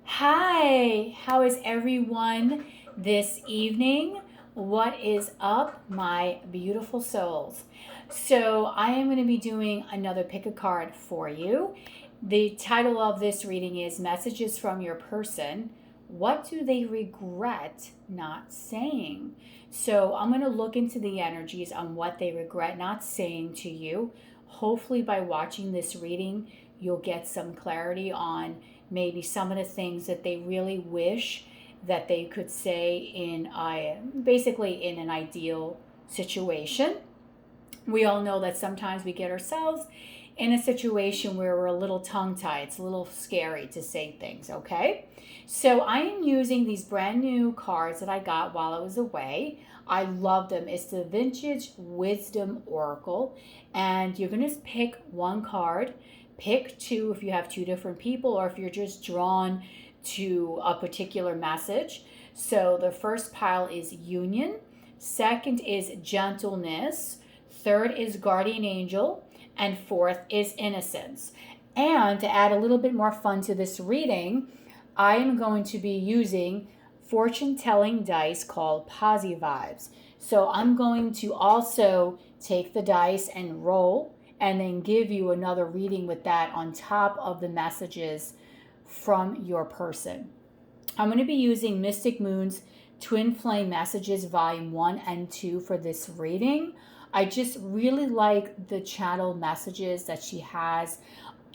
Hi, how is everyone this evening? What is up, my beautiful souls? So, I am going to be doing another pick a card for you. The title of this reading is Messages from Your Person. What do they regret not saying? So, I'm going to look into the energies on what they regret not saying to you. Hopefully, by watching this reading, you'll get some clarity on maybe some of the things that they really wish that they could say in basically in an ideal situation. We all know that sometimes we get ourselves in a situation where we're a little tongue tied. It's a little scary to say things, okay? So I am using these brand new cards that I got while I was away. I love them. It's the Vintage Wisdom Oracle. And you're going to pick one card, pick two if you have two different people, or if you're just drawn to a particular message. So the first pile is union, second is gentleness, third is guardian angel, and fourth is innocence. And to add a little bit more fun to this reading, I am going to be using fortune telling dice called Posi Vibes. So I'm going to also take the dice and roll and then give you another reading with that on top of the messages from your person. I'm going to be using Mystic Moon's Twin Flame Messages Volume 1 and 2 for this reading. I just really like the channel messages that she has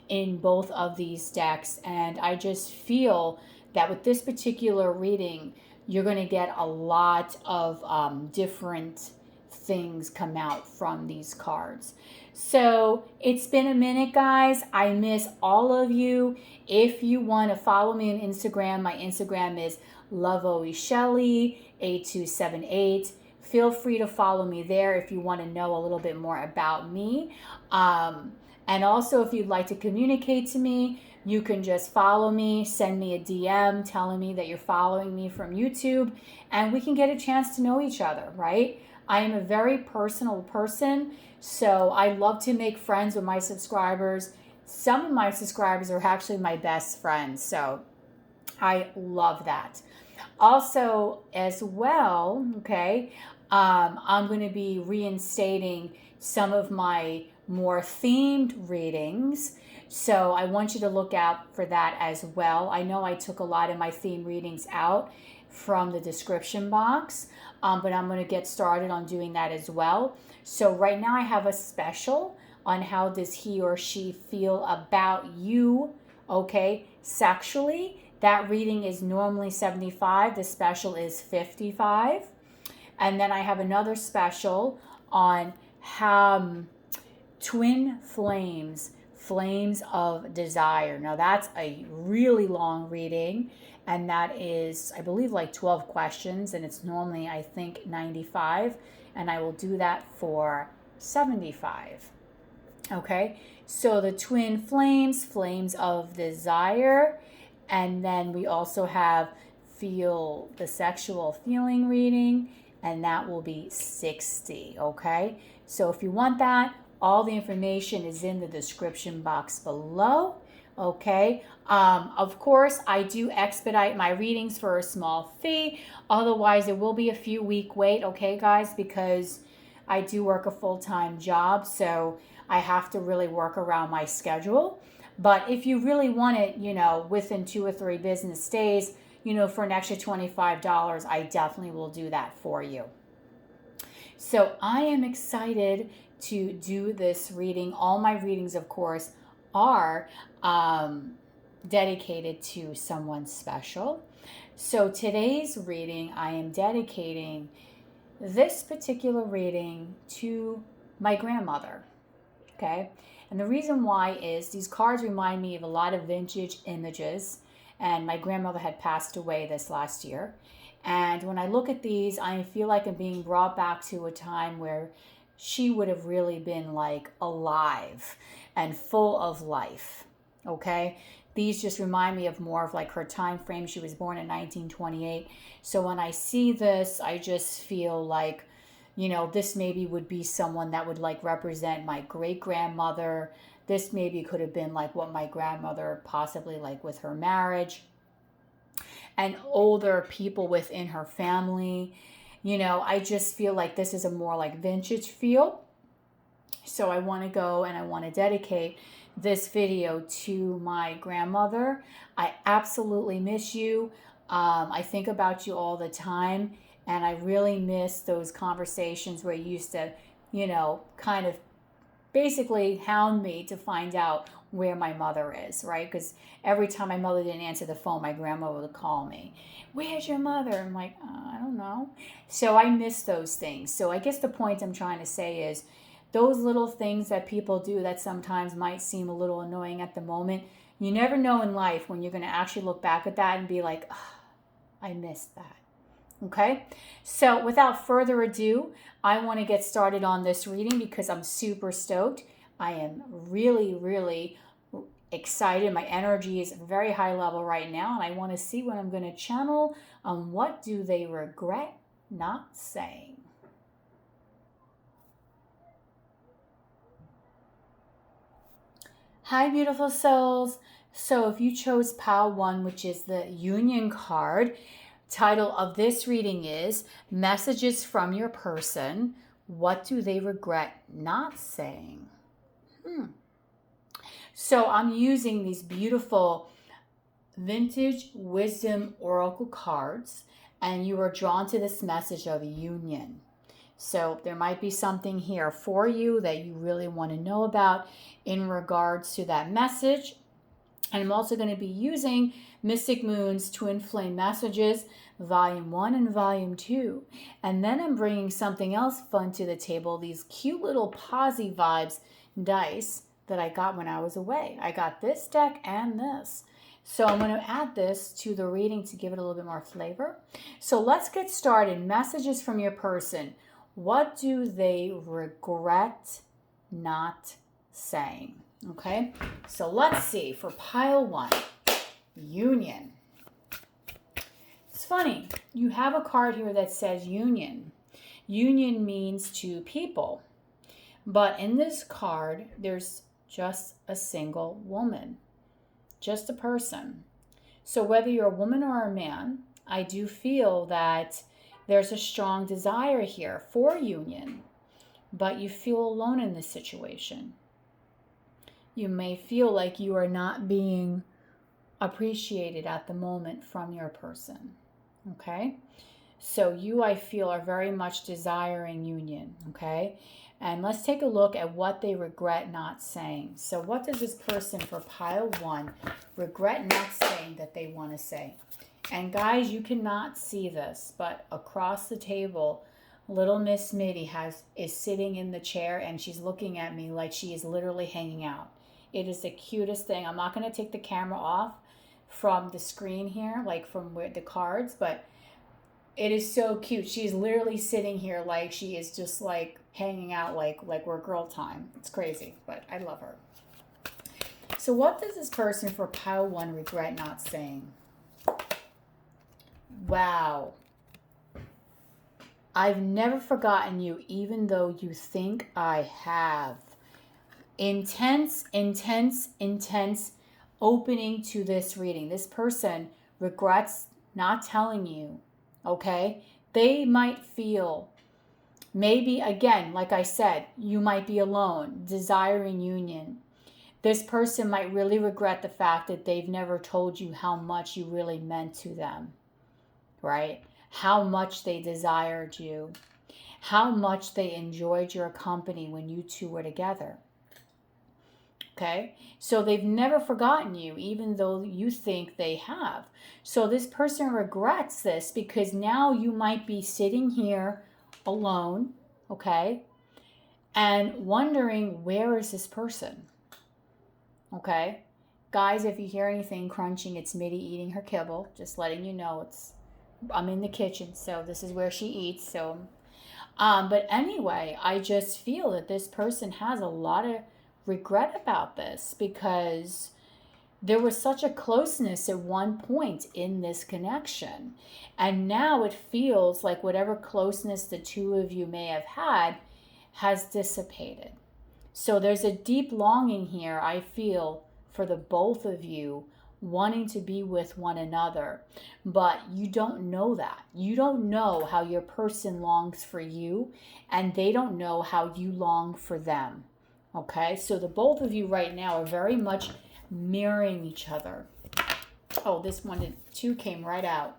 in both of these decks, and I just feel that with this particular reading, you're going to get a lot of different things come out from these cards. So it's been a minute, guys. I miss all of you. If you want to follow me on Instagram, my Instagram is loveoeshelley8278. Feel free to follow me there if you want to know a little bit more about me. And also, if you'd like to communicate to me, you can just follow me, send me a DM telling me that you're following me from YouTube, and we can get a chance to know each other, right? I am a very personal person, so I love to make friends with my subscribers. Some of my subscribers are actually my best friends, so I love that. Also, as well, okay, I'm going to be reinstating some of my more themed readings. So I want you to look out for that as well. I know I took a lot of my theme readings out from the description box, but I'm going to get started on doing that as well. So right now I have a special on how does he or she feel about you, okay, sexually. That reading is normally 75. The special is 55. And then I have another special on how twin flames, flames of desire. Now that's a really long reading, and that is, I believe, like 12 questions, and it's normally, I think, 95, and I will do that for 75. Okay, so the twin flames, flames of desire, and then we also have feel the sexual feeling reading, and that will be 60. Okay, so if you want that, all the information is in the description box below. Okay, of course, I do expedite my readings for a small fee. Otherwise, there will be a few week wait. Okay, guys, because I do work a full-time job, so I have to really work around my schedule. But if you really want it, within 2 or 3 business days, for an extra $25, I definitely will do that for you. So I am excited to do this reading. All my readings, of course, are dedicated to someone special. So today's reading, I am dedicating this particular reading to my grandmother. Okay, and the reason why is these cards remind me of a lot of vintage images, and my grandmother had passed away this last year. And when I look at these, I feel like I'm being brought back to a time where she would have really been like alive and full of life. Okay, these just remind me of more of like her time frame. She was born in 1928. So when I see this, I just feel like, this maybe would be someone that would like represent my great grandmother. This maybe could have been like what my grandmother possibly like with her marriage. and older people within her family. I just feel like this is a more like vintage feel. So I want to go and I want to dedicate this video to my grandmother. I absolutely miss you. I think about you all the time, and I really miss those conversations where you used to, kind of basically hound me to find out where my mother is, right? Because every time my mother didn't answer the phone, my grandma would call me. Where's your mother? I'm like, I don't know. So I miss those things. So I guess the point I'm trying to say is those little things that people do that sometimes might seem a little annoying at the moment, you never know in life when you're going to actually look back at that and be like, oh, I missed that. Okay, so without further ado, I want to get started on this reading because I'm super stoked. I am really, really excited. My energy is very high level right now, and I want to see what I'm going to channel on what do they regret not saying. Hi, beautiful souls. So if you chose Pile 1, which is the Union card, title of this reading is Messages from Your Person. What do they regret not saying? So I'm using these beautiful vintage wisdom oracle cards, and you are drawn to this message of union. So there might be something here for you that you really want to know about in regards to that message. And I'm also going to be using Mystic Moons Twin Flame Messages, Volume 1 and Volume 2. And then I'm bringing something else fun to the table, these cute little Posy Vibes dice that I got when I was away. I got this deck and this. So I'm going to add this to the reading to give it a little bit more flavor. So let's get started. Messages from your person. What do they regret not saying? Okay, so let's see for Pile 1, Union. It's funny, you have a card here that says union. Union means two people, but in this card, there's just a single woman, just a person. So whether you're a woman or a man, I do feel that there's a strong desire here for union, but you feel alone in this situation. You may feel like you are not being appreciated at the moment from your person, okay? So you, I feel, are very much desiring union, okay? And let's take a look at what they regret not saying. So what does this person for Pile 1 regret not saying that they want to say? And guys, you cannot see this, but across the table, little Miss Mitty is sitting in the chair and she's looking at me like she is literally hanging out. It is the cutest thing. I'm not going to take the camera off from the screen here, like from where the cards, but it is so cute. She's literally sitting here like she is just like hanging out like we're girl time. It's crazy, but I love her. So what does this person for Pile 1 regret not saying? Wow. I've never forgotten you, even though you think I have. Intense, intense, intense opening to this reading. This person regrets not telling you, okay? They might feel, maybe, again, like I said, you might be alone, desiring union. This person might really regret the fact that they've never told you how much you really meant to them, right? How much they desired you, how much they enjoyed your company when you two were together. Okay, so they've never forgotten you, even though you think they have. So this person regrets this because now you might be sitting here alone, okay, and wondering, where is this person? Okay, guys, if you hear anything crunching, it's Mitty eating her kibble. Just letting you know, I'm in the kitchen, so this is where she eats. So, but anyway, I just feel that this person has a lot of regret about this because there was such a closeness at one point in this connection, and now it feels like whatever closeness the two of you may have had has dissipated. So there's a deep longing here, I feel, for the both of you wanting to be with one another, but you don't know that. You don't know how your person longs for you, and they don't know how you long for them. Okay, so the both of you right now are very much mirroring each other. Oh, this one too came right out.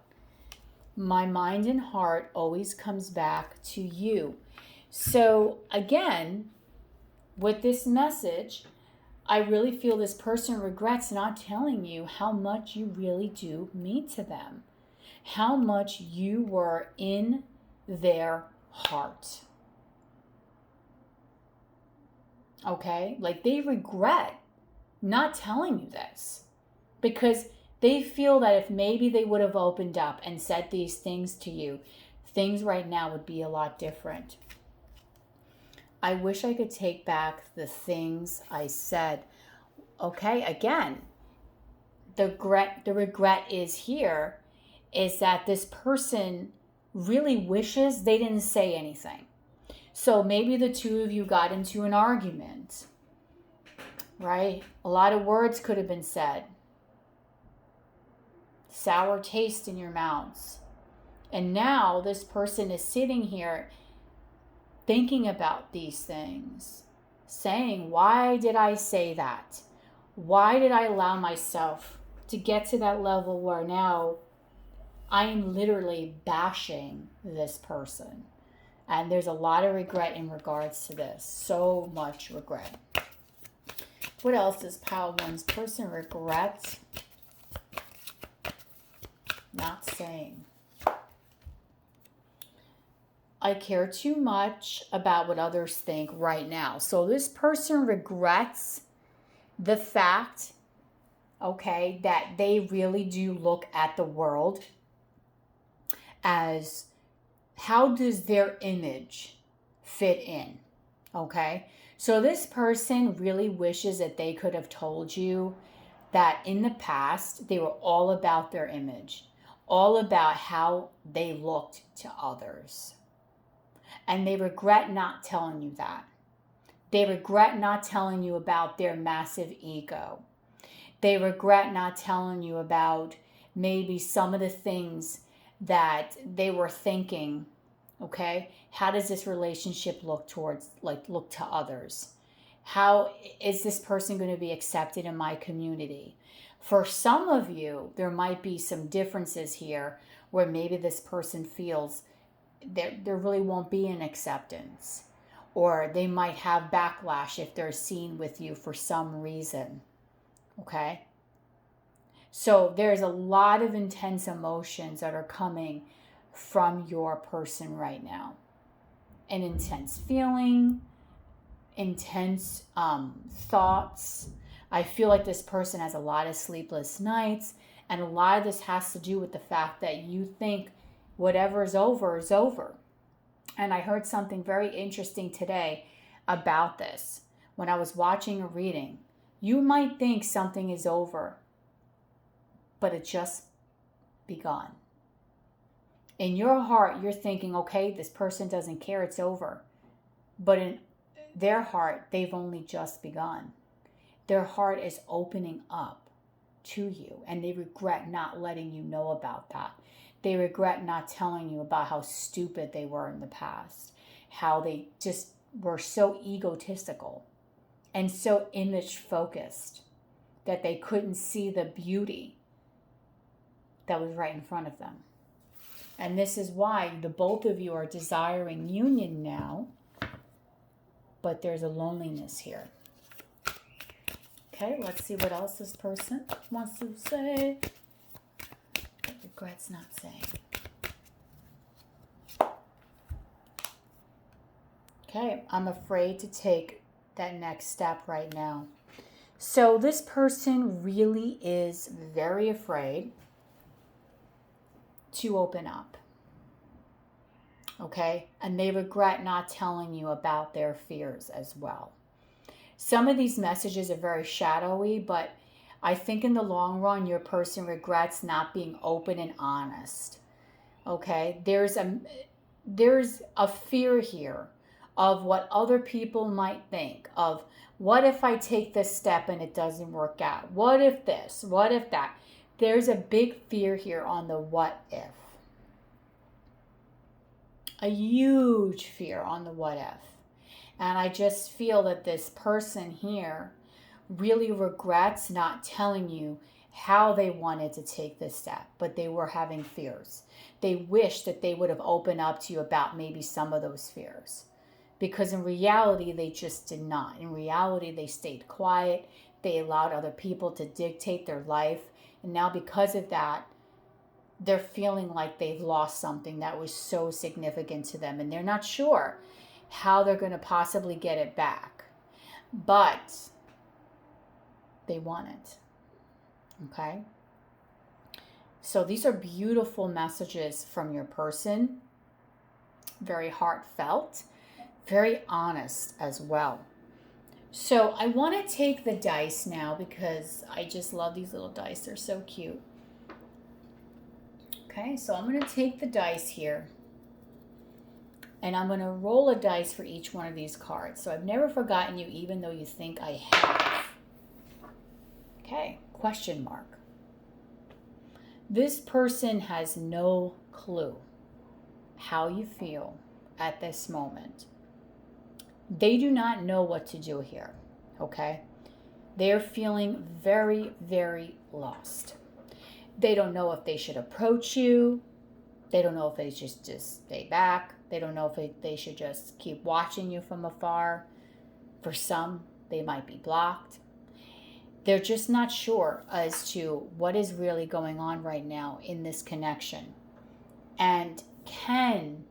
My mind and heart always comes back to you. So again, with this message, I really feel this person regrets not telling you how much you really do mean to them, how much you were in their heart. Okay? Like, they regret not telling you this because they feel that if maybe they would have opened up and said these things to you, things right now would be a lot different. I wish I could take back the things I said. Okay, again, the regret is here is that this person really wishes they didn't say anything. So maybe the two of you got into an argument, right? A lot of words could have been said. Sour taste in your mouths. And now this person is sitting here thinking about these things, saying, why did I say that? Why did I allow myself to get to that level where now I'm literally bashing this person? And there's a lot of regret in regards to this. So much regret. What else does Pile 1's person regret not saying? I care too much about what others think right now. So this person regrets the fact, okay, that they really do look at the world as how does their image fit in, okay? So this person really wishes that they could have told you that in the past, they were all about their image, all about how they looked to others. And they regret not telling you that. They regret not telling you about their massive ego. They regret not telling you about maybe some of the things that they were thinking, okay? How does this relationship look to others? How is this person going to be accepted in my community? For some of you, there might be some differences here where maybe this person feels there really won't be an acceptance, or they might have backlash if they're seen with you for some reason, okay? So there's a lot of intense emotions that are coming from your person right now. An intense feeling, intense thoughts. I feel like this person has a lot of sleepless nights, and a lot of this has to do with the fact that you think whatever is over is over. And I heard something very interesting today about this. When I was watching a reading, you might think something is over, but it just begun. In your heart, you're thinking, okay, this person doesn't care, it's over. But in their heart, they've only just begun. Their heart is opening up to you, and they regret not letting you know about that. They regret not telling you about how stupid they were in the past, how they just were so egotistical and so image focused that they couldn't see the beauty that was right in front of them. And this is why the both of you are desiring union now, but there's a loneliness here. Okay, let's see what else this person wants to say. Regrets not saying. Okay, I'm afraid to take that next step right now. So this person really is very afraid to open up. Okay, and they regret not telling you about their fears as well. Some of these messages are very shadowy, but I think in the long run, your person regrets not being open and honest. Okay, there's a fear here of what other people might think, of what if I take this step and it doesn't work out? What if this? What if that? There's a big fear here on the what if. A huge fear on the what if. And I just feel that this person here really regrets not telling you how they wanted to take this step, but they were having fears. They wish that they would have opened up to you about maybe some of those fears. Because in reality, they just did not. In reality, they stayed quiet. They allowed other people to dictate their life. And now because of that, they're feeling like they've lost something that was so significant to them. And they're not sure how they're going to possibly get it back. But they want it. Okay? So these are beautiful messages from your person. Very heartfelt. Very honest as well. So I want to take the dice now because I just love these little dice. They're so cute. Okay, so I'm going to take the dice here. And I'm going to roll a dice for each one of these cards. So I've never forgotten you, even though you think I have. Okay, question mark. This person has no clue how you feel at this moment. They do not know what to do here, okay? They're feeling very, very lost. They don't know if they should approach you. They don't know if they should just stay back. They don't know if they should just keep watching you from afar. For some, they might be blocked. They're just not sure as to what is really going on right now in this connection. And can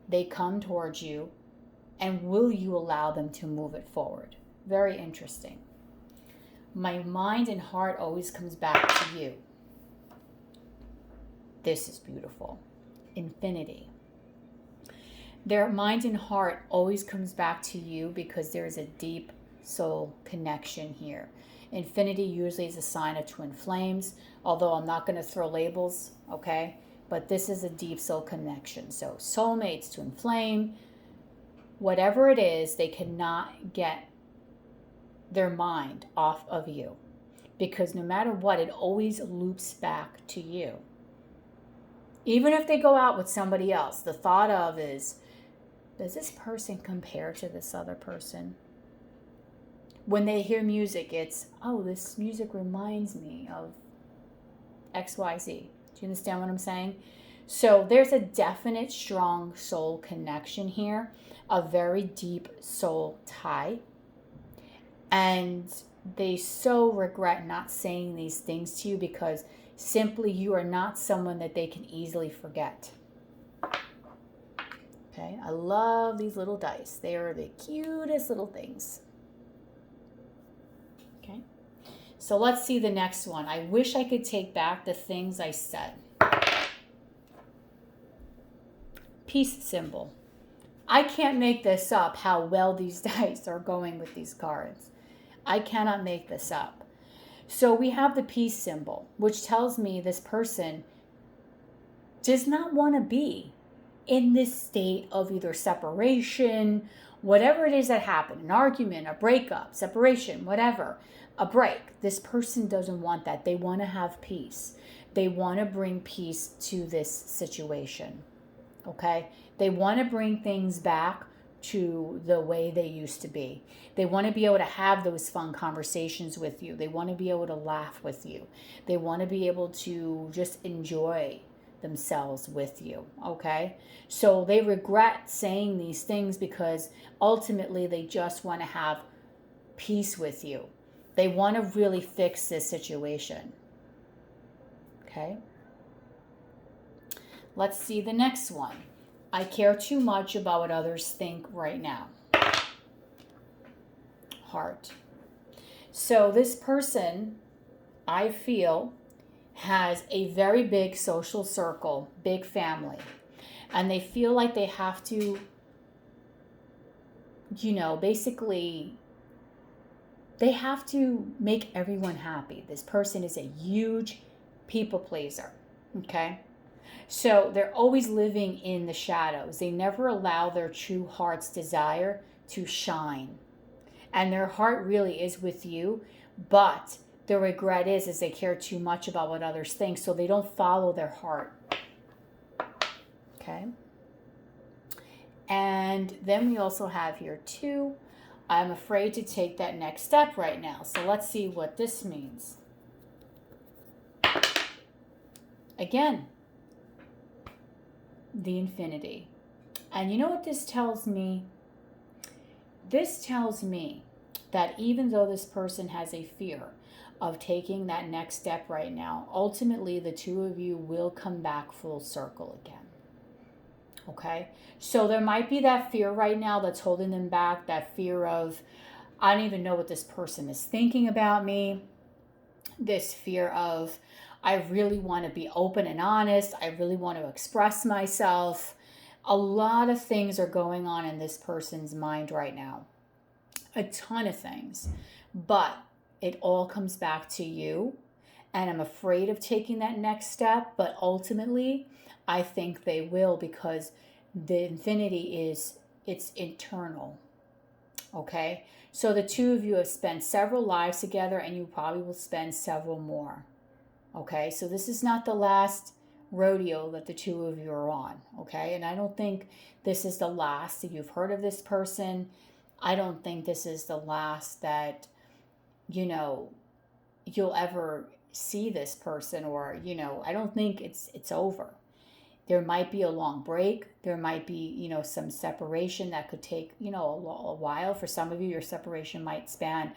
they come towards you, and will you allow them to move it forward? Very interesting. My mind and heart always comes back to you. This is beautiful. Infinity. Their mind and heart always comes back to you because there is a deep soul connection here. Infinity usually is a sign of twin flames, although I'm not going to throw labels, okay? But this is a deep soul connection. So soulmates, twin flame, whatever it is, they cannot get their mind off of you. Because no matter what, it always loops back to you. Even if they go out with somebody else, the thought of is, does this person compare to this other person? When they hear music, it's, oh, this music reminds me of XYZ. Do you understand what I'm saying? So there's a definite strong soul connection here, a very deep soul tie. And they so regret not saying these things to you because simply you are not someone that they can easily forget. Okay, I love these little dice. They are the cutest little things. Okay, so let's see the next one. I wish I could take back the things I said. Peace symbol. I can't make this up how well these dice are going with these cards. I cannot make this up. So we have the peace symbol, which tells me this person does not want to be in this state of either separation, whatever it is that happened, an argument, a breakup, separation, whatever, a break. This person doesn't want that. They want to have peace. They want to bring peace to this situation. Okay? They want to bring things back to the way they used to be. They want to be able to have those fun conversations with you. They want to be able to laugh with you. They want to be able to just enjoy themselves with you, okay? So they regret saying these things because ultimately they just want to have peace with you. They want to really fix this situation, okay? Let's see the next one. I care too much about what others think right now. Heart. So this person, I feel, has a very big social circle, big family, and they feel like they have to, basically, they have to make everyone happy. This person is a huge people pleaser, okay? So they're always living in the shadows. They never allow their true heart's desire to shine. And their heart really is with you, but the regret is they care too much about what others think, so they don't follow their heart. Okay? And then we also have here too, I'm afraid to take that next step right now. So let's see what this means. Again, the infinity. And you know what this tells me? This tells me that even though this person has a fear of taking that next step right now, ultimately the two of you will come back full circle again. Okay? So there might be that fear right now that's holding them back, that fear of, I don't even know what this person is thinking about me. This fear of, I really want to be open and honest. I really want to express myself. A lot of things are going on in this person's mind right now. A ton of things. But it all comes back to you. And I'm afraid of taking that next step. But ultimately, I think they will, because the infinity it's internal. Okay? So the two of you have spent several lives together, and you probably will spend several more. Okay? So this is not the last rodeo that the two of you are on. Okay? And I don't think this is the last that you've heard of this person. I don't think this is the last that, you'll ever see this person, or, I don't think it's over. There might be a long break. There might be, some separation that could take, a while. For some of you, your separation might span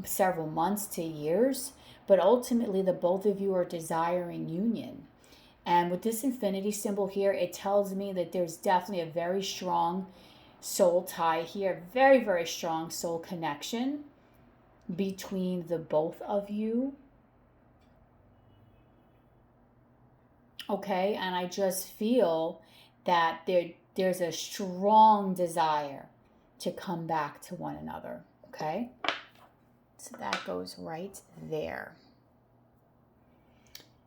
several months to years. But ultimately, the both of you are desiring union. And with this infinity symbol here, it tells me that there's definitely a very strong soul tie here. Very, very strong soul connection between the both of you. Okay, and I just feel that there's a strong desire to come back to one another. Okay, so that goes right there.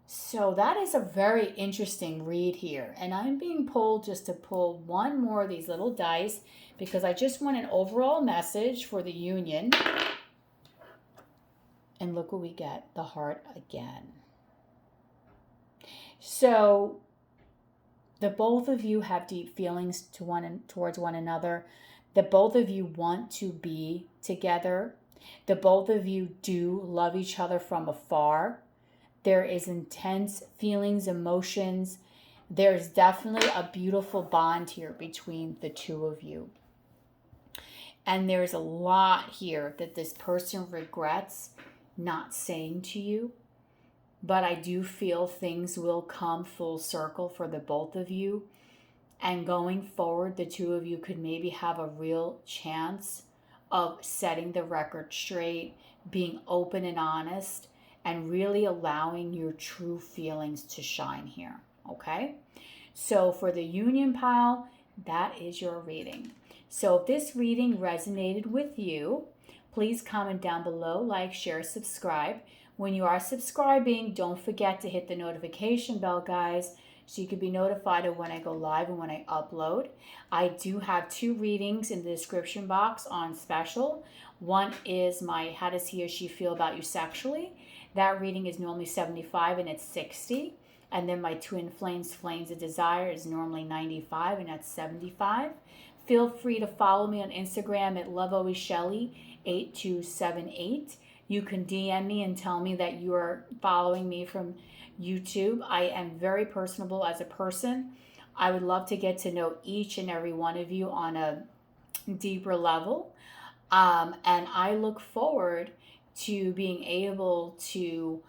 So that is a very interesting read here, and I'm being pulled just to pull one more of these little dice, because I just want an overall message for the union. And look what we get, the heart again. So the both of you have deep feelings towards one another. The both of you want to be together. The both of you do love each other from afar. There is intense feelings, emotions. There's definitely a beautiful bond here between the two of you. And there's a lot here that this person regrets not saying to you. But I do feel things will come full circle for the both of you. And going forward, the two of you could maybe have a real chance of setting the record straight, being open and honest, and really allowing your true feelings to shine here. Okay? So for the union pile, that is your reading. So if this reading resonated with you, please comment down below, like, share, subscribe. When you are subscribing, don't forget to hit the notification bell, guys, so you can be notified of when I go live and when I upload. I do have 2 readings in the description box on special. One is my How Does He or She Feel About You Sexually? That reading is normally $75 and it's $60. And then my Twin Flames, Flames of Desire is normally $95 and that's $75. Feel free to follow me on Instagram at lovealwayshelly8278. You can DM me and tell me that you are following me from YouTube. I am very personable as a person. I would love to get to know each and every one of you on a deeper level. And I look forward to being able to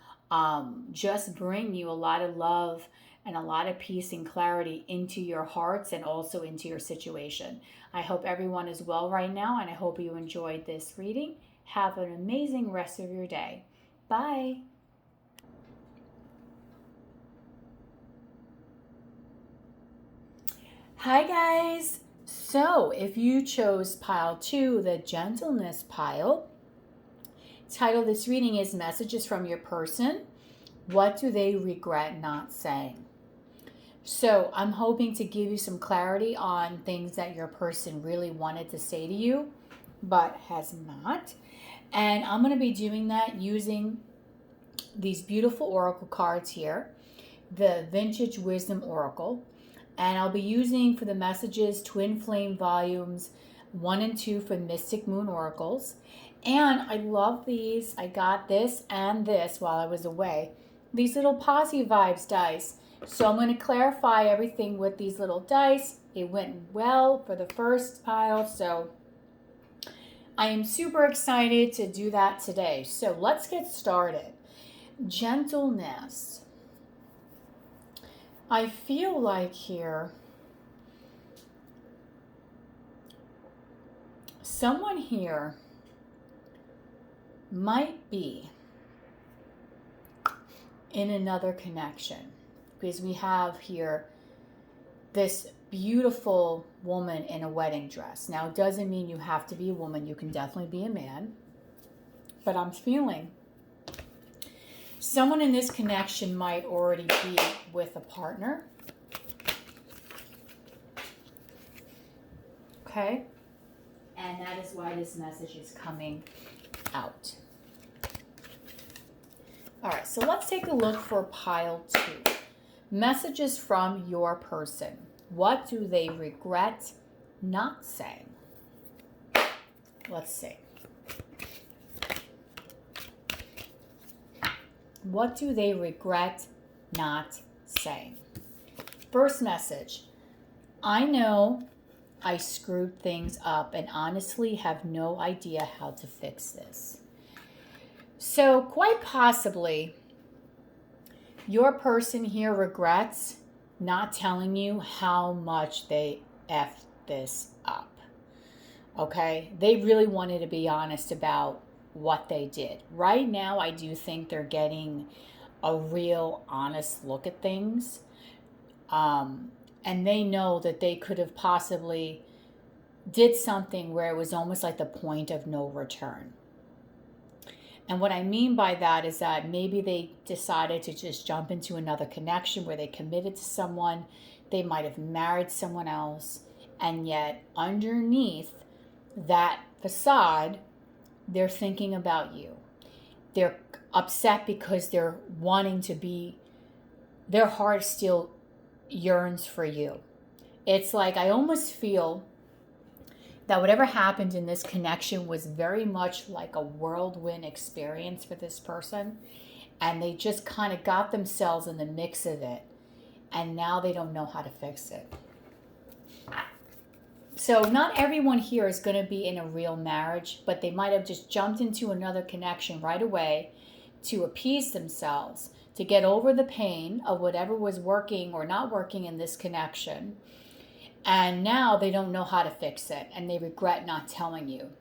just bring you a lot of love and a lot of peace and clarity into your hearts and also into your situation. I hope everyone is well right now, and I hope you enjoyed this reading. Have an amazing rest of your day. Bye. Hi guys. So if you chose pile 2, the gentleness pile, title of this reading is Messages from Your Person. What do they regret not saying? So I'm hoping to give you some clarity on things that your person really wanted to say to you, but has not. And I'm going to be doing that using these beautiful oracle cards here, the Vintage Wisdom Oracle. And I'll be using for the messages Twin Flame Volumes 1 and 2 for Mystic Moon Oracles. And I love these. I got this and this while I was away. These little Positive Vibes dice. So I'm going to clarify everything with these little dice. It went well for the first pile, so I am super excited to do that today. So let's get started. Gentleness. I feel like here, someone here might be in another connection, because we have here this beautiful woman in a wedding dress. Now, it doesn't mean you have to be a woman. You can definitely be a man. But I'm feeling someone in this connection might already be with a partner. Okay? And that is why this message is coming out. All right, so let's take a look for pile 2. Messages from your person. What do they regret not saying? Let's see. What do they regret not saying? First message. I know I screwed things up and honestly have no idea how to fix this. So quite possibly, your person here regrets not telling you how much they effed this up. Okay? They really wanted to be honest about what they did. Right now, I do think they're getting a real honest look at things. And they know that they could have possibly did something where it was almost like the point of no return. And what I mean by that is that maybe they decided to just jump into another connection where they committed to someone. They might have married someone else. And yet underneath that facade, they're thinking about you. They're upset because they're wanting to be, their heart still yearns for you. It's like I almost feel that whatever happened in this connection was very much like a whirlwind experience for this person. And they just kind of got themselves in the mix of it. And now they don't know how to fix it. So not everyone here is going to be in a real marriage, but they might have just jumped into another connection right away to appease themselves, to get over the pain of whatever was working or not working in this connection. And now they don't know how to fix it, and they regret not telling you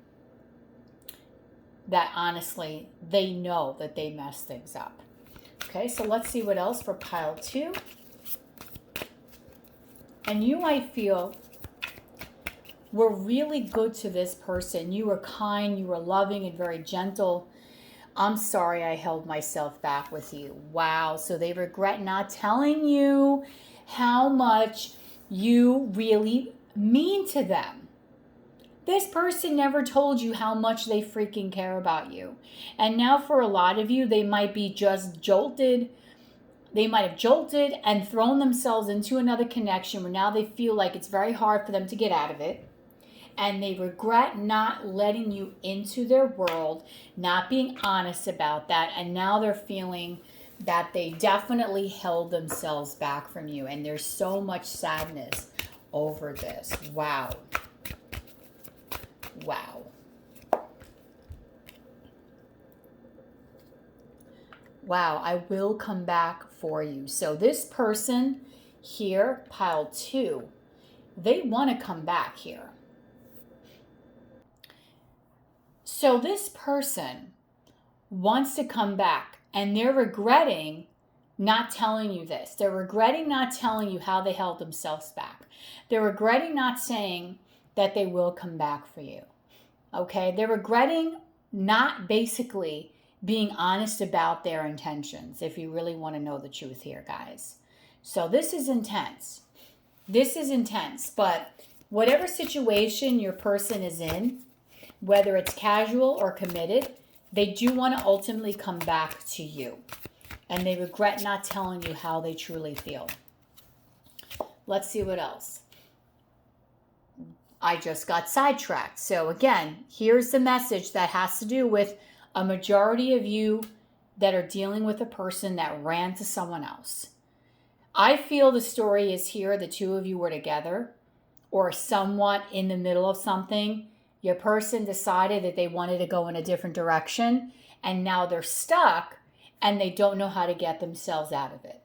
that honestly, they know that they messed things up. Okay, so let's see what else for pile 2. And you might feel were really good to this person. You were kind, you were loving and very gentle. I'm sorry I held myself back with you. Wow, so they regret not telling you how much you really mean to them. This person never told you how much they freaking care about you. And now for a lot of you, they might be just jolted. They might have jolted and thrown themselves into another connection where now they feel like it's very hard for them to get out of it. And they regret not letting you into their world, not being honest about that. And now they're feeling that they definitely held themselves back from you. And there's so much sadness over this. Wow. Wow. Wow, I will come back for you. So this person here, pile 2, they want to come back here. So this person wants to come back, and they're regretting not telling you this. They're regretting not telling you how they held themselves back. They're regretting not saying that they will come back for you. Okay? They're regretting not basically being honest about their intentions, if you really want to know the truth here, guys. So this is intense. This is intense, but whatever situation your person is in, whether it's casual or committed, they do want to ultimately come back to you. And they regret not telling you how they truly feel. Let's see what else. I just got sidetracked. So again, here's the message that has to do with a majority of you that are dealing with a person that ran to someone else. I feel the story is here. The two of you were together or somewhat in the middle of something. Your person decided that they wanted to go in a different direction, and now they're stuck and they don't know how to get themselves out of it.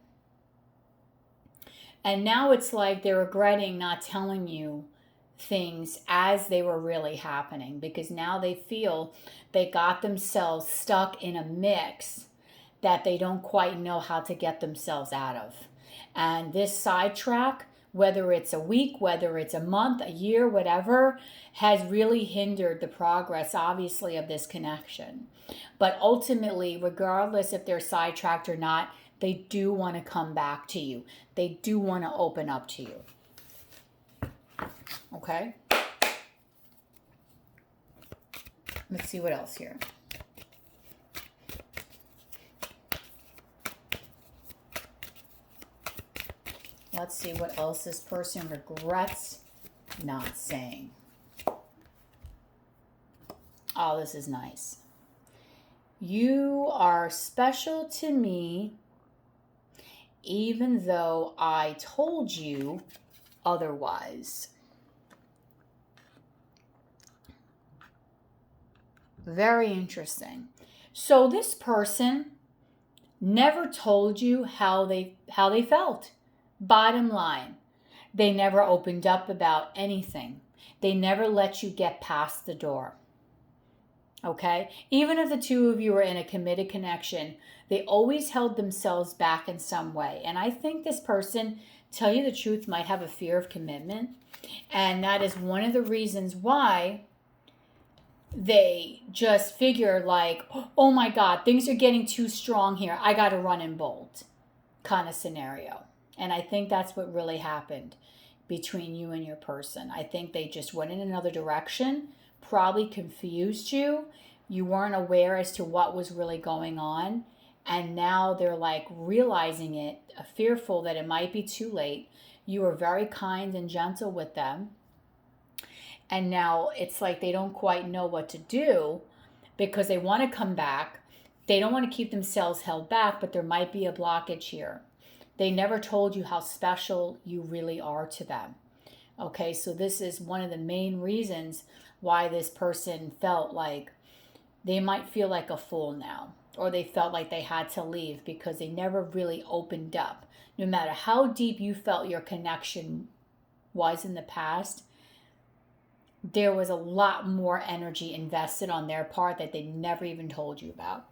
And now it's like they're regretting not telling you things as they were really happening, because now they feel they got themselves stuck in a mix that they don't quite know how to get themselves out of. And this sidetrack, whether it's a week, whether it's a month, a year, whatever, has really hindered the progress, obviously, of this connection. But ultimately, regardless if they're sidetracked or not, they do want to come back to you. They do want to open up to you. Okay? Let's see what else here. Let's see what else this person regrets not saying. Oh, this is nice. You are special to me, even though I told you otherwise. Very interesting. So this person never told you how they felt. Bottom line, they never opened up about anything. They never let you get past the door. Okay? Even if the two of you are in a committed connection, they always held themselves back in some way. And I think this person, tell you the truth, might have a fear of commitment. And that is one of the reasons why they just figure like, oh my God, things are getting too strong here. I got to run and bolt kind of scenario. And I think that's what really happened between you and your person. I think they just went in another direction, probably confused you. You weren't aware as to what was really going on. And now they're like realizing it, fearful that it might be too late. You were very kind and gentle with them. And now it's like they don't quite know what to do because they want to come back. They don't want to keep themselves held back, but there might be a blockage here. They never told you how special you really are to them. Okay, so this is one of the main reasons why this person felt like they might feel like a fool now, or they felt like they had to leave because they never really opened up. No matter how deep you felt your connection was in the past, there was a lot more energy invested on their part that they never even told you about.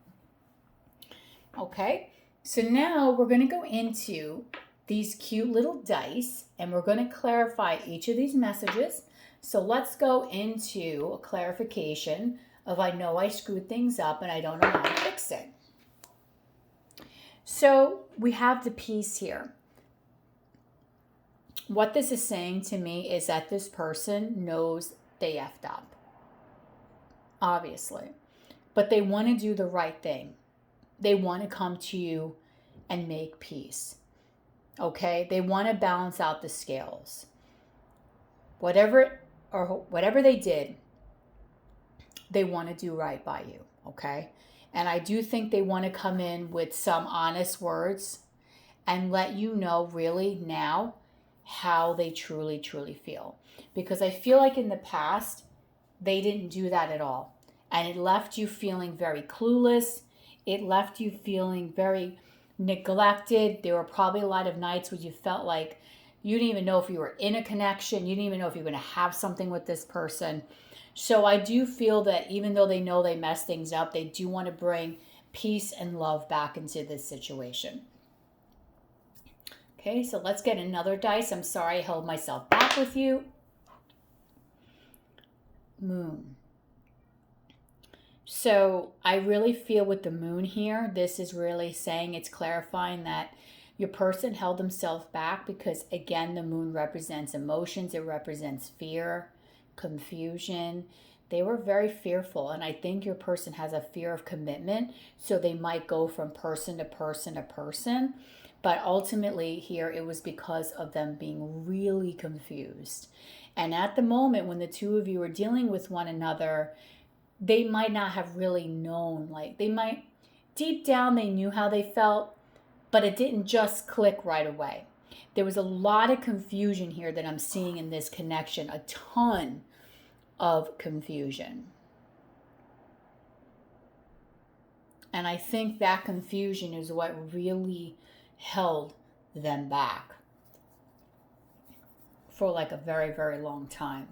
Okay, so now we're going to go into these cute little dice and we're going to clarify each of these messages. So let's go into a clarification of I know I screwed things up and I don't know how to fix it. So we have the peace here. What this is saying to me is that this person knows they effed up, obviously, but they want to do the right thing. They want to come to you and make peace. Okay? They want to balance out the scales. Whatever they did, they want to do right by you. Okay? And I do think they want to come in with some honest words and let you know really now how they truly, truly feel. Because I feel like in the past, they didn't do that at all. And it left you feeling very clueless. It left you feeling very neglected. There were probably a lot of nights where you felt like you didn't even know if you were in a connection. You didn't even know if you were going to have something with this person. So I do feel that even though they know they messed things up, they do want to bring peace and love back into this situation. Okay, so let's get another dice. I'm sorry I held myself back with you. Moon. So I really feel with the moon here, this is really saying, it's clarifying that Your person held themselves back because, again, the moon represents emotions. It represents fear, confusion. They were very fearful, and I think your person has a fear of commitment, so they might go from person to person to person. But ultimately here it was because of them being really confused. And at the moment when the two of you are dealing with one another, they might not have really known. Like, they might, deep down, they knew how they felt, but it didn't just click right away. There was a lot of confusion here that I'm seeing in this connection, a ton of confusion. And I think that confusion is what really held them back for like a very, very long time.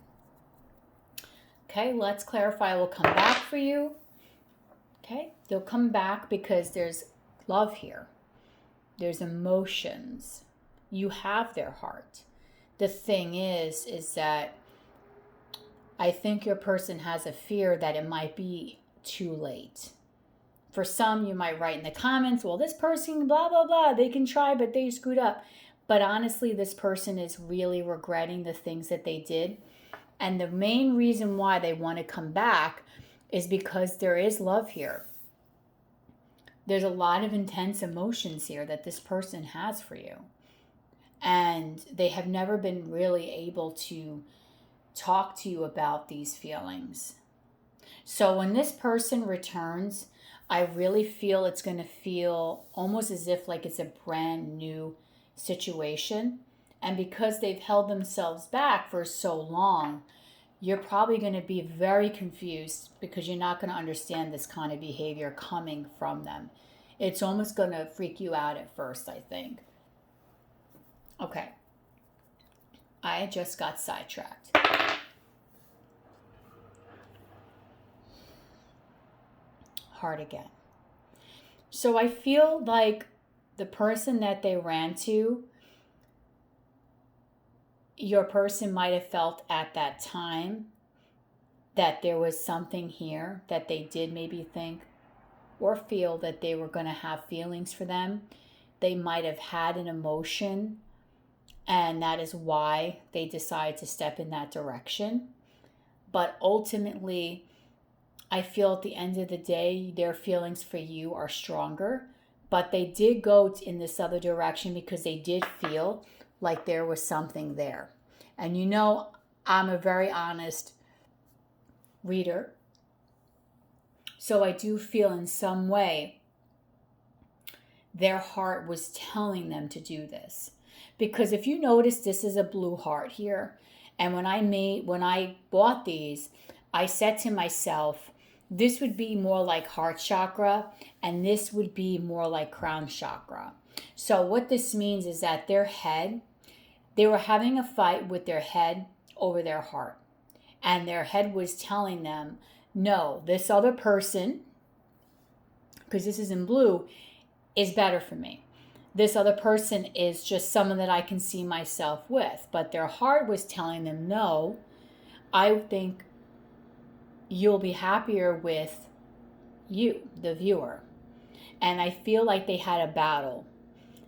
Okay, let's clarify. We'll come back for you. Okay, they'll come back because there's love here. There's emotions. You have their heart. The thing is that I think your person has a fear that it might be too late. For some, you might write in the comments, well, this person, blah, blah, blah, they can try, but they screwed up. But honestly, this person is really regretting the things that they did. And the main reason why they want to come back is because there is love here. There's a lot of intense emotions here that this person has for you. And they have never been really able to talk to you about these feelings. So when this person returns, I really feel it's going to feel almost as if like it's a brand new situation. And because they've held themselves back for so long, you're probably going to be very confused because you're not going to understand this kind of behavior coming from them. It's almost going to freak you out at first, I think. Okay. I just got sidetracked. Heart again. So I feel like the person that they ran to, your person might have felt at that time that there was something here that they did maybe think or feel that they were going to have feelings for them. They might have had an emotion, and that is why they decided to step in that direction. But ultimately, I feel at the end of the day, their feelings for you are stronger, but they did go in this other direction because they did feel like there was something there. And you know, I'm a very honest reader. So I do feel in some way their heart was telling them to do this. Because if you notice, this is a blue heart here. And when I bought these, I said to myself, this would be more like heart chakra, and this would be more like crown chakra. So what this means is that their head, they were having a fight with their head over their heart. And their head was telling them, no, this other person, because this is in blue, is better for me. This other person is just someone that I can see myself with. But their heart was telling them, no, I think you'll be happier with you, the viewer. And I feel like they had a battle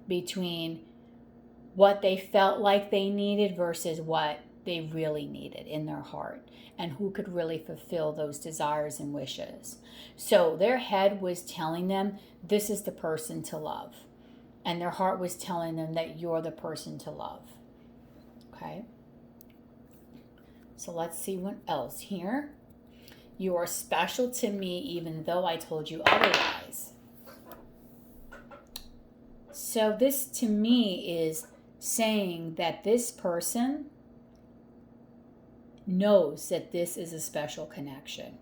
between what they felt like they needed versus what they really needed in their heart, and who could really fulfill those desires and wishes. So their head was telling them, this is the person to love. And their heart was telling them that you're the person to love. Okay? So let's see what else here. You are special to me even though I told you otherwise. So this to me is saying that this person knows that this is a special connection.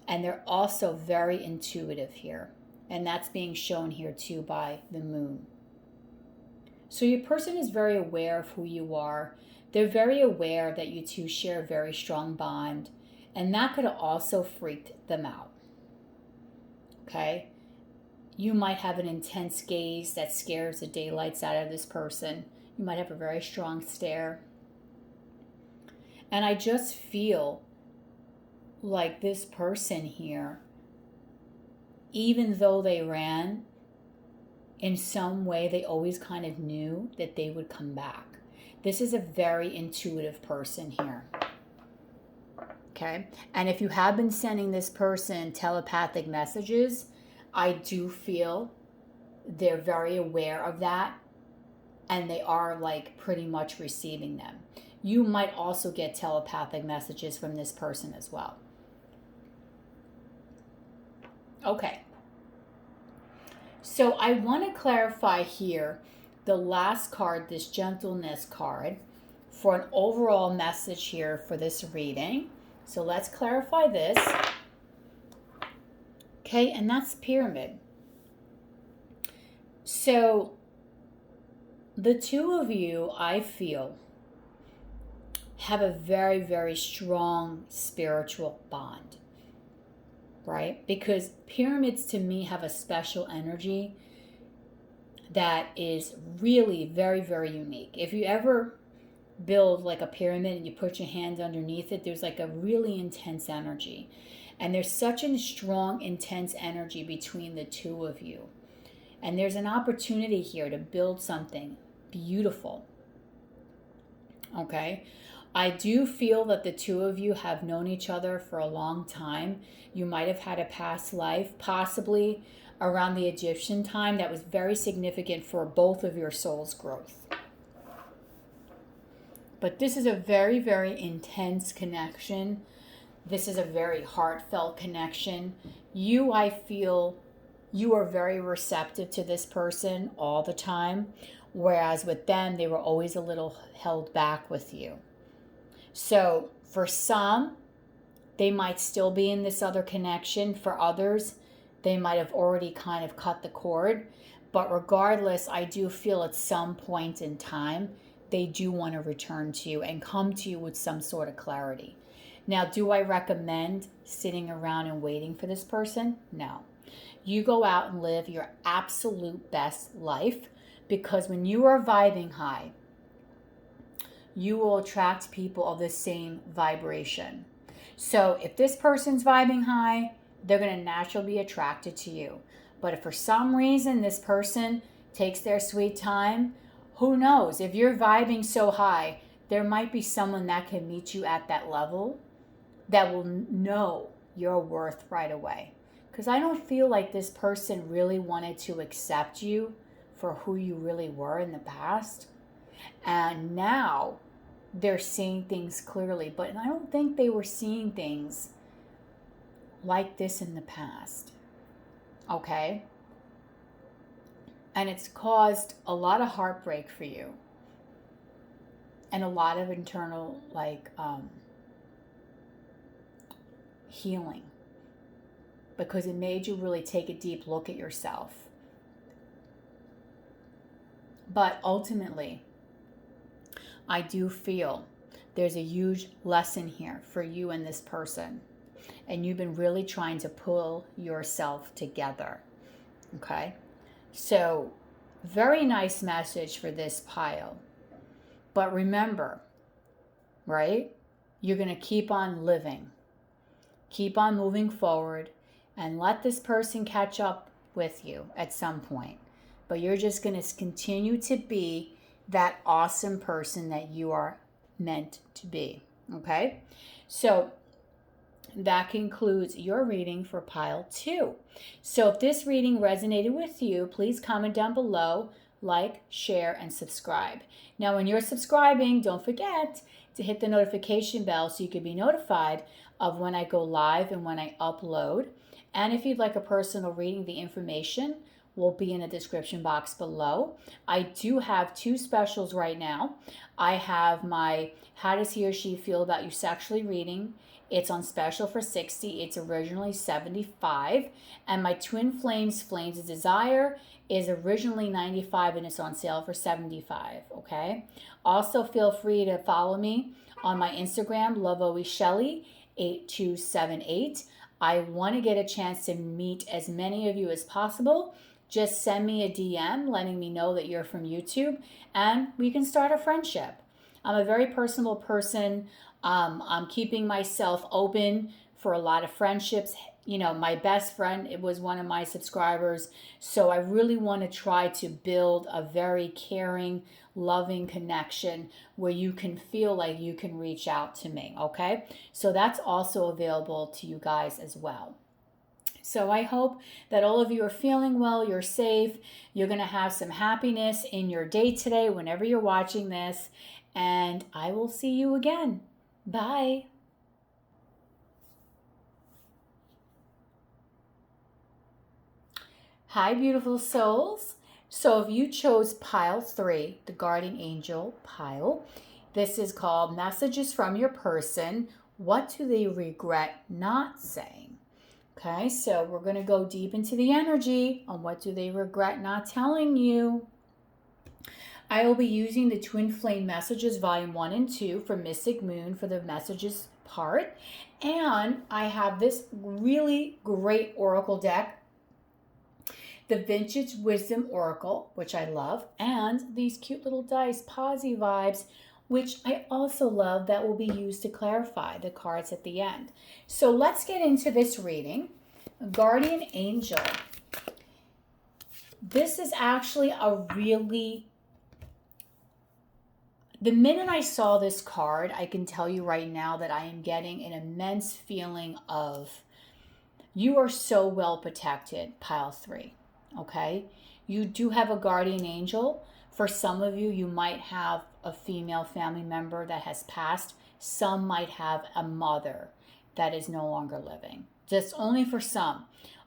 And they're also very intuitive here. And that's being shown here too by the moon. So your person is very aware of who you are. They're very aware that you two share a very strong bond. And that could have also freaked them out. Okay? You might have an intense gaze that scares the daylights out of this person. You might have a very strong stare. And I just feel like this person here, even though they ran, in some way, they always kind of knew that they would come back. This is a very intuitive person here. Okay? And if you have been sending this person telepathic messages, I do feel they're very aware of that, and they are like pretty much receiving them. You might also get telepathic messages from this person as well. Okay. So I want to clarify here the last card, this gentleness card, for an overall message here for this reading. So let's clarify this. Okay, and that's pyramid. So the two of you, I feel, have a very, very strong spiritual bond. Right? Because pyramids to me have a special energy that is really very, very unique. If you ever build like a pyramid and you put your hands underneath it, there's like a really intense energy. And there's such a strong, intense energy between the two of you. And there's an opportunity here to build something beautiful. Okay? I do feel that the two of you have known each other for a long time. You might have had a past life, possibly around the Egyptian time, that was very significant for both of your souls' growth. But this is a very, very intense connection. This is a very heartfelt connection. You, I feel, you are very receptive to this person all the time, whereas with them, they were always a little held back with you. So for some, they might still be in this other connection. For others, they might have already kind of cut the cord. But regardless, I do feel at some point in time, they do want to return to you and come to you with some sort of clarity. Now, do I recommend sitting around and waiting for this person? No. You go out and live your absolute best life, because when you are vibing high, you will attract people of the same vibration. So if this person's vibing high, they're going to naturally be attracted to you. But if for some reason this person takes their sweet time, who knows? If you're vibing so high, there might be someone that can meet you at that level that will know your worth right away. Because I don't feel like this person really wanted to accept you for who you really were in the past. And now they're seeing things clearly. But I don't think they were seeing things like this in the past. Okay? And it's caused a lot of heartbreak for you. And a lot of internal, healing. Because it made you really take a deep look at yourself. But ultimately, I do feel there's a huge lesson here for you and this person. And you've been really trying to pull yourself together. Okay? So, very nice message for this pile. But remember, right? You're going to keep on living. Keep on moving forward. And let this person catch up with you at some point. But you're just going to continue to be that awesome person that you are meant to be. Okay? So that concludes your reading for pile 2. So if this reading resonated with you, please comment down below, like, share, and subscribe. Now, when you're subscribing, don't forget to hit the notification bell so you can be notified of when I go live and when I upload. And if you'd like a personal reading, the information will be in the description box below. I do have 2 specials right now. I have my How Does He or She Feel About You Sexually reading. It's on special for $60. It's originally $75. And my Twin Flames, Flames of Desire is originally $95 and it's on sale for $75. Okay? Also, feel free to follow me on my Instagram, LoveAlwaysShelly8278. I want to get a chance to meet as many of you as possible. Just send me a DM letting me know that you're from YouTube and we can start a friendship. I'm a very personable person. I'm keeping myself open for a lot of friendships my best friend, it was one of my subscribers. So I really want to try to build a very caring, loving connection where you can feel like you can reach out to me. Okay. So that's also available to you guys as well. So I hope that all of you are feeling well, you're safe, you're going to have some happiness in your day today whenever you're watching this, and I will see you again. Bye. Hi, beautiful souls. So if you chose pile 3, the guardian angel pile, this is called Messages from Your Person. What do they regret not saying? Okay, so we're going to go deep into the energy on what do they regret not telling you. I will be using the Twin Flame Messages Volume 1 and 2 from Mystic Moon for the messages part. And I have this really great oracle deck, the Vintage Wisdom Oracle, which I love, and these cute little dice, Posy Vibes, which I also love, that will be used to clarify the cards at the end. So let's get into this reading. Guardian Angel. This is actually a really... The minute I saw this card, I can tell you right now that I am getting an immense feeling of you are so well protected, pile 3. Okay? You do have a guardian angel. For some of you, you might have a female family member that has passed. Some might have a mother that is no longer living. Just only for some.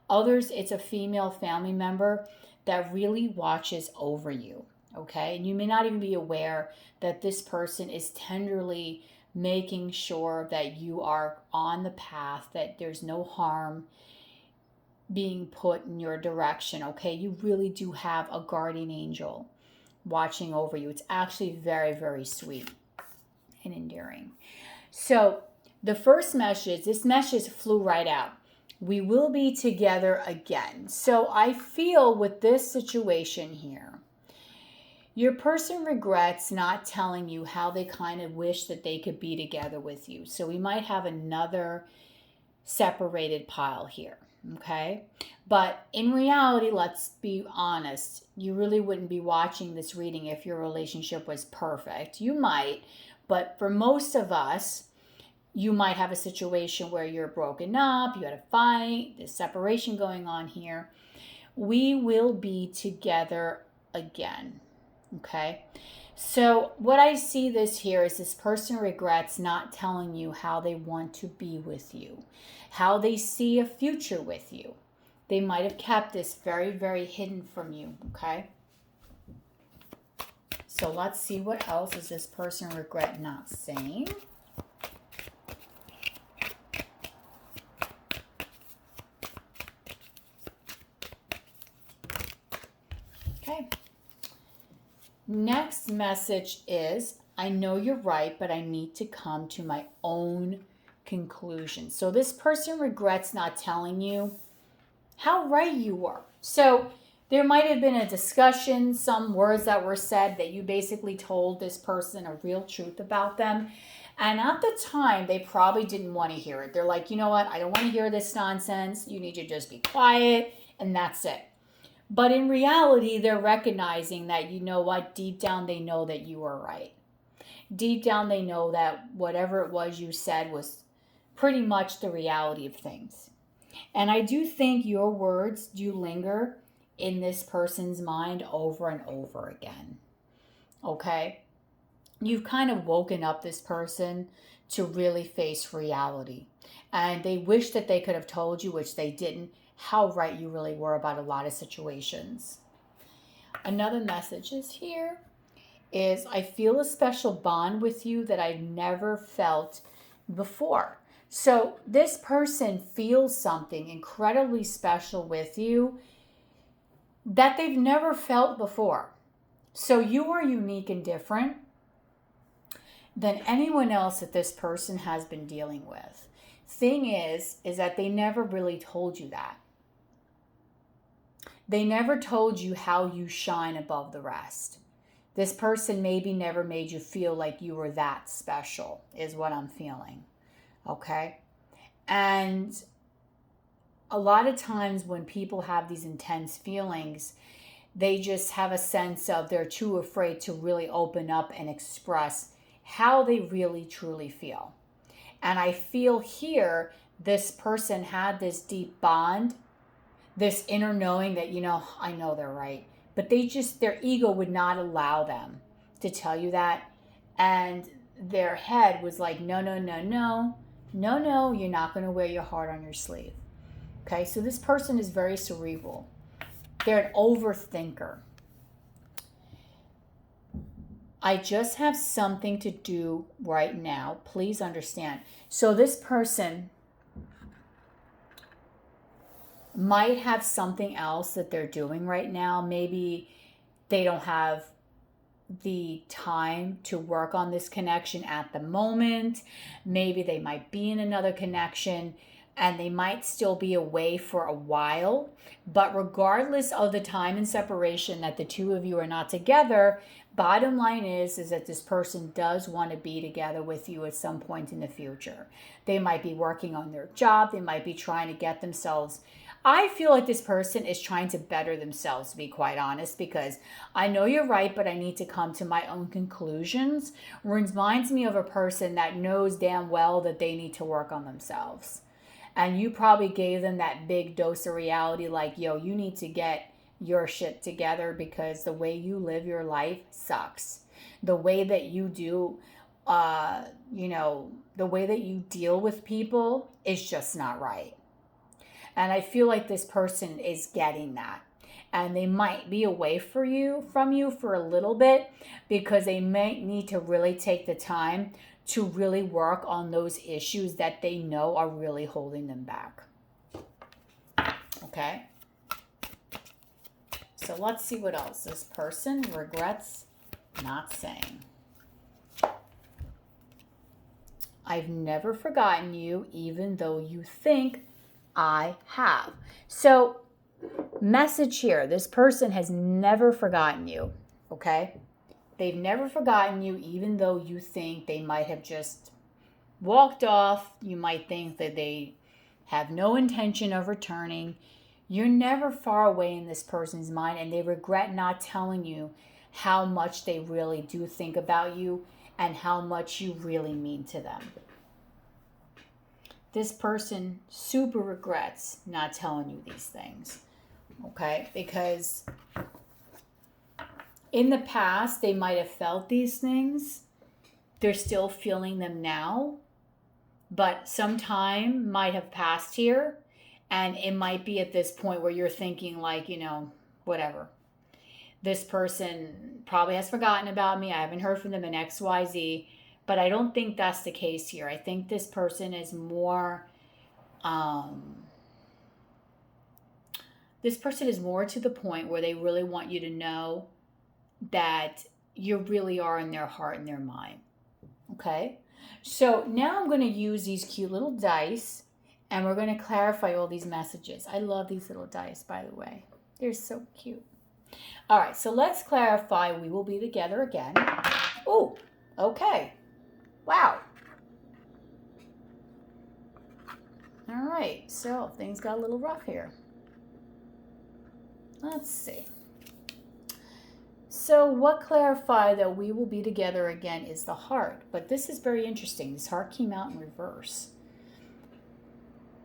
Others, it's a female family member that really watches over you. Okay? And you may not even be aware that this person is tenderly making sure that you are on the path, that there's no harm being put in your direction. Okay? You really do have a guardian angel watching over you. It's actually very, very sweet and endearing. So the first message, this message flew right out. We will be together again. So I feel with this situation here, your person regrets not telling you how they kind of wish that they could be together with you. So we might have another separated pile here. Okay? But in reality, let's be honest, you really wouldn't be watching this reading if your relationship was perfect. You might, but for most of us, you might have a situation where you're broken up, you had a fight, there's separation going on here. We will be together again. Okay? So what I see this here is this person regrets not telling you how they want to be with you, how they see a future with you. They might have kept this very, very hidden from you, okay? So let's see what else does this person regret not saying. Okay. Next message is, I know you're right, but I need to come to my own conclusion. So this person regrets not telling you how right you were. So there might have been a discussion, some words that were said that you basically told this person a real truth about them. And at the time, they probably didn't want to hear it. They're like, you know what? I don't want to hear this nonsense. You need to just be quiet, and that's it. But in reality, they're recognizing that, you know what, deep down they know that you were right. Deep down they know that whatever it was you said was pretty much the reality of things. And I do think your words do linger in this person's mind over and over again. Okay? You've kind of woken up this person to really face reality. And they wish that they could have told you, which they didn't, how right you really were about a lot of situations. Another message is here is, I feel a special bond with you that I've never felt before. So this person feels something incredibly special with you that they've never felt before. So you are unique and different than anyone else that this person has been dealing with. Thing is that they never really told you that. They never told you how you shine above the rest. This person maybe never made you feel like you were that special, is what I'm feeling. Okay? And a lot of times when people have these intense feelings, they just have a sense of they're too afraid to really open up and express how they really truly feel. And I feel here this person had this deep bond, this inner knowing that, I know they're right. But their ego would not allow them to tell you that. And their head was like, no, no, no, no, no, no, you're not going to wear your heart on your sleeve. Okay, so this person is very cerebral. They're an overthinker. I just have something to do right now. Please understand. So this person might have something else that they're doing right now. Maybe they don't have the time to work on this connection at the moment. Maybe they might be in another connection and they might still be away for a while. But regardless of the time and separation that the two of you are not together, bottom line is that this person does want to be together with you at some point in the future. They might be working on their job. They might be trying to get themselves. I feel like this person is trying to better themselves, to be quite honest, because I know you're right, but I need to come to my own conclusions. Reminds me of a person that knows damn well that they need to work on themselves. And you probably gave them that big dose of reality like, yo, you need to get your shit together because the way you live your life sucks. The way that you do, the way that you deal with people is just not right. And I feel like this person is getting that. And they might be away from you for a little bit because they might need to really take the time to really work on those issues that they know are really holding them back. Okay? So let's see what else this person regrets not saying. I've never forgotten you, even though you think I have. So, message here, this person has never forgotten you, okay? They've never forgotten you, even though you think they might have just walked off. You might think that they have no intention of returning. You're never far away in this person's mind, and they regret not telling you how much they really do think about you and how much you really mean to them. This person super regrets not telling you these things, okay? Because in the past, they might have felt these things. They're still feeling them now, but some time might have passed here, and it might be at this point where you're thinking like, whatever. This person probably has forgotten about me. I haven't heard from them in XYZ, but I don't think that's the case here. I think this person is more, this person is more to the point where they really want you to know that you really are in their heart and their mind. Okay? So now I'm going to use these cute little dice and we're going to clarify all these messages. I love these little dice, by the way. They're so cute. All right, so let's clarify. We will be together again. Oh, okay. Wow. All right, so things got a little rough here. Let's see. So what clarified that we will be together again is the heart. But this is very interesting. This heart came out in reverse.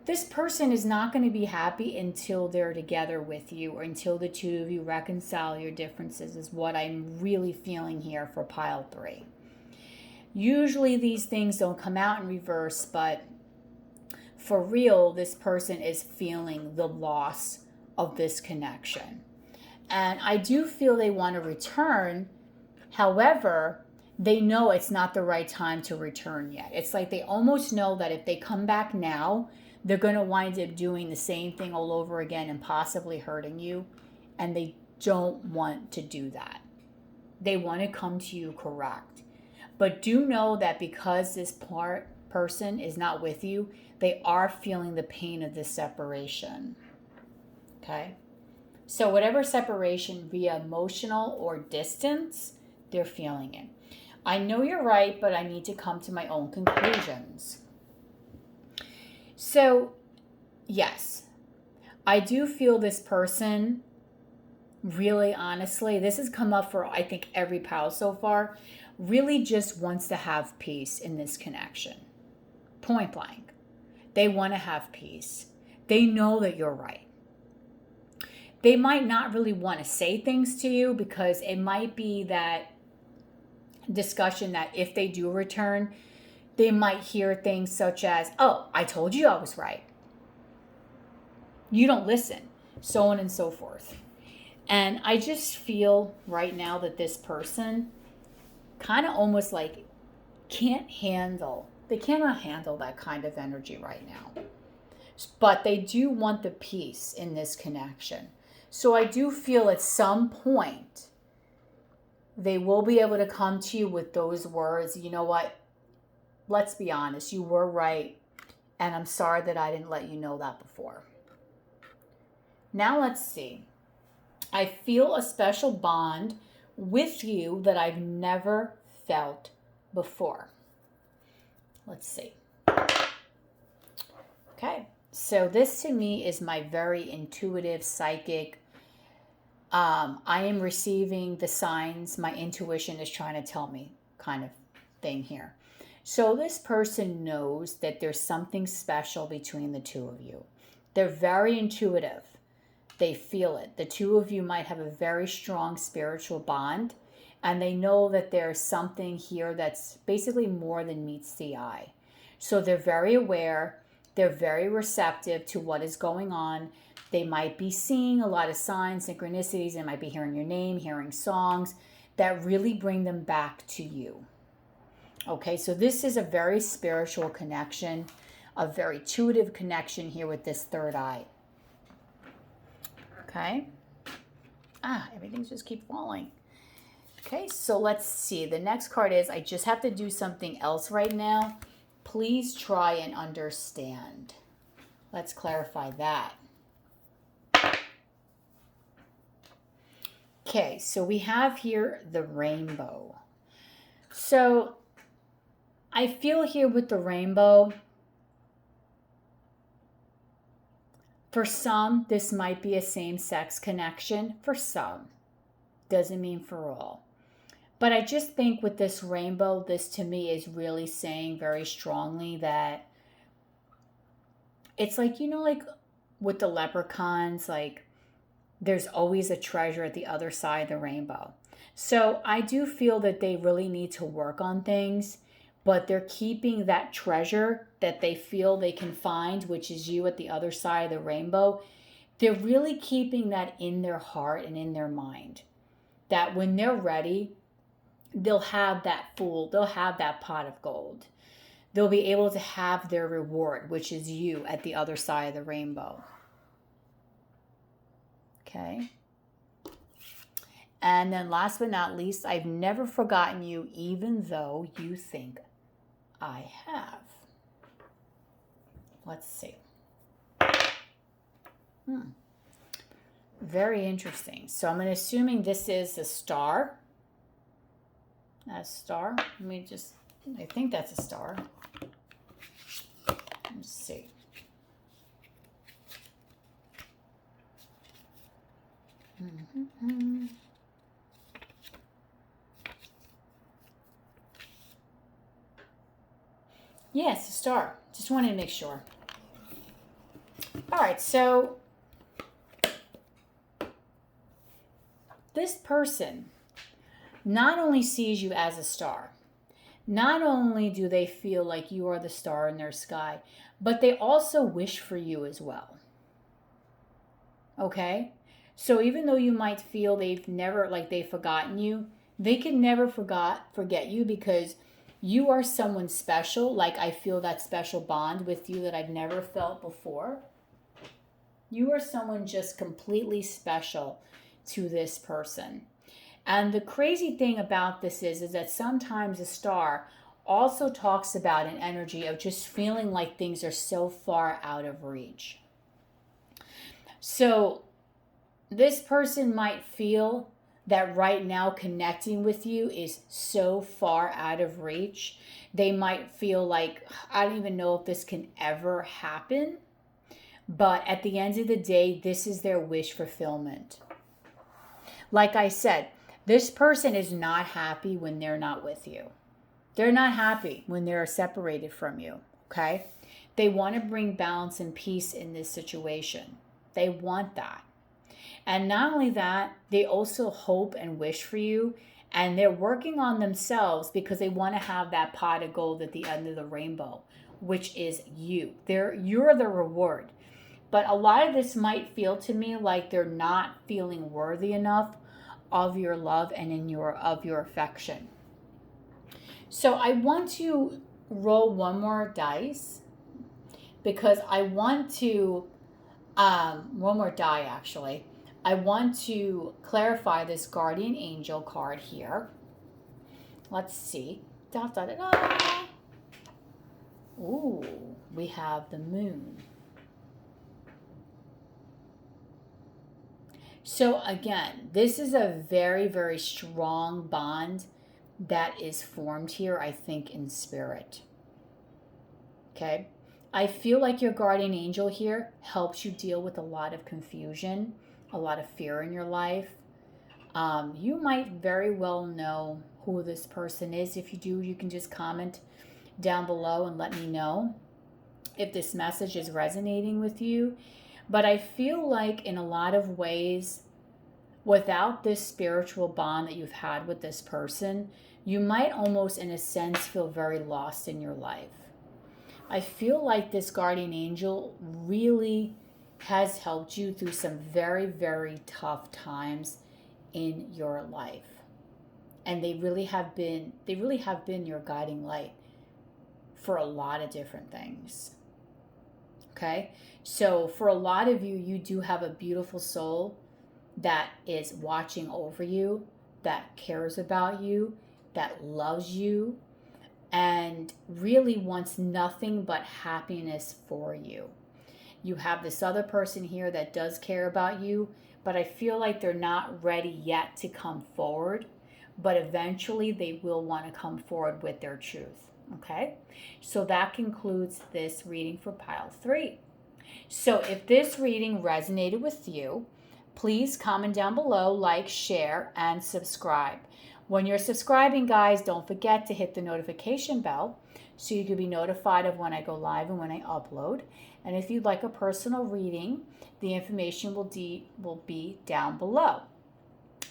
This person is not going to be happy until they're together with you or until the two of you reconcile your differences is what I'm really feeling here for pile 3. Usually these things don't come out in reverse, but for real, this person is feeling the loss of this connection. And I do feel they want to return. However, they know it's not the right time to return yet. It's like they almost know that if they come back now, they're going to wind up doing the same thing all over again and possibly hurting you. And they don't want to do that. They want to come to you correct. But do know that because this person is not with you, they are feeling the pain of this separation. Okay? So whatever separation via emotional or distance, they're feeling it. I know you're right, but I need to come to my own conclusions. So, yes, I do feel this person, really honestly, this has come up for I think every pile so far, really just wants to have peace in this connection. Point blank. They want to have peace. They know that you're right. They might not really want to say things to you because it might be that discussion that if they do return, they might hear things such as, oh, I told you I was right. You don't listen, so on and so forth. And I just feel right now that this person kind of almost like they cannot handle that kind of energy right now. But they do want the peace in this connection. So I do feel at some point they will be able to come to you with those words. You know what? Let's be honest. You were right. And I'm sorry that I didn't let you know that before. Now let's see. I feel a special bond with you that I've never felt before. Let's see. Okay. So this to me is my very intuitive, psychic. I am receiving the signs my intuition is trying to tell me kind of thing here. So this person knows that there's something special between the two of you. They're very intuitive. They feel it. The two of you might have a very strong spiritual bond, and they know that there's something here that's basically more than meets the eye. So they're very aware. They're very receptive to what is going on. They might be seeing a lot of signs, synchronicities. They might be hearing your name, hearing songs that really bring them back to you. Okay, so this is a very spiritual connection, a very intuitive connection here with this third eye. Okay. Everything's just keep falling. Okay, so let's see. The next card is, I just have to do something else right now. Please try and understand. Let's clarify that. Okay, so we have here the rainbow. So I feel here with the rainbow, for some, this might be a same-sex connection. For some. Doesn't mean for all. But I just think with this rainbow, this to me is really saying very strongly that it's like, like with the leprechauns, like there's always a treasure at the other side of the rainbow. So I do feel that they really need to work on things, but they're keeping that treasure that they feel they can find, which is you at the other side of the rainbow. They're really keeping that in their heart and in their mind. That when they're ready, they'll have that pot of gold. They'll be able to have their reward, which is you at the other side of the rainbow. Okay. And then last but not least, I've never forgotten you, even though you think I have. Let's see. Very interesting. So I'm assuming this is a star. A star. I think that's a star. Let's see. Yes, a star. Just wanted to make sure. All right, so this person not only sees you as a star, not only do they feel like you are the star in their sky, but they also wish for you as well. Okay? So even though you might feel they've forgotten you, they can never forget you because you are someone special. Like I feel that special bond with you that I've never felt before. You are someone just completely special to this person. And the crazy thing about this is that sometimes a star also talks about an energy of just feeling like things are so far out of reach. So this person might feel that right now connecting with you is so far out of reach. They might feel like, I don't even know if this can ever happen. But at the end of the day, this is their wish fulfillment. Like I said, this person is not happy when they're not with you. They're not happy when they're separated from you, okay? They want to bring balance and peace in this situation. They want that. And not only that, they also hope and wish for you, and they're working on themselves because they want to have that pot of gold at the end of the rainbow, which is you. You're the reward. But a lot of this might feel to me like they're not feeling worthy enough of your love and of your affection. So I want to roll one more dice because I want to, one more die actually. I want to clarify this guardian angel card here. Let's see. Da, da, da, da. Ooh, we have the moon. So again, this is a very, very strong bond that is formed here, I think, in spirit. Okay? I feel like your guardian angel here helps you deal with a lot of confusion, a lot of fear in your life. You might very well know who this person is. If you do, you can just comment down below and let me know if this message is resonating with you. But I feel like in a lot of ways, without this spiritual bond that you've had with this person, you might almost, in a sense, feel very lost in your life. I feel like this guardian angel really has helped you through some very, very tough times in your life. And they really have been your guiding light for a lot of different things. Okay? So for a lot of you, you do have a beautiful soul that is watching over you, that cares about you, that loves you, and really wants nothing but happiness for you. You have this other person here that does care about you, but I feel like they're not ready yet to come forward, but eventually they will want to come forward with their truth. Okay? So that concludes this reading for pile 3. So if this reading resonated with you, please comment down below, like, share, and subscribe. When you're subscribing, guys, don't forget to hit the notification bell so you can be notified of when I go live and when I upload. And if you'd like a personal reading, the information will be down below.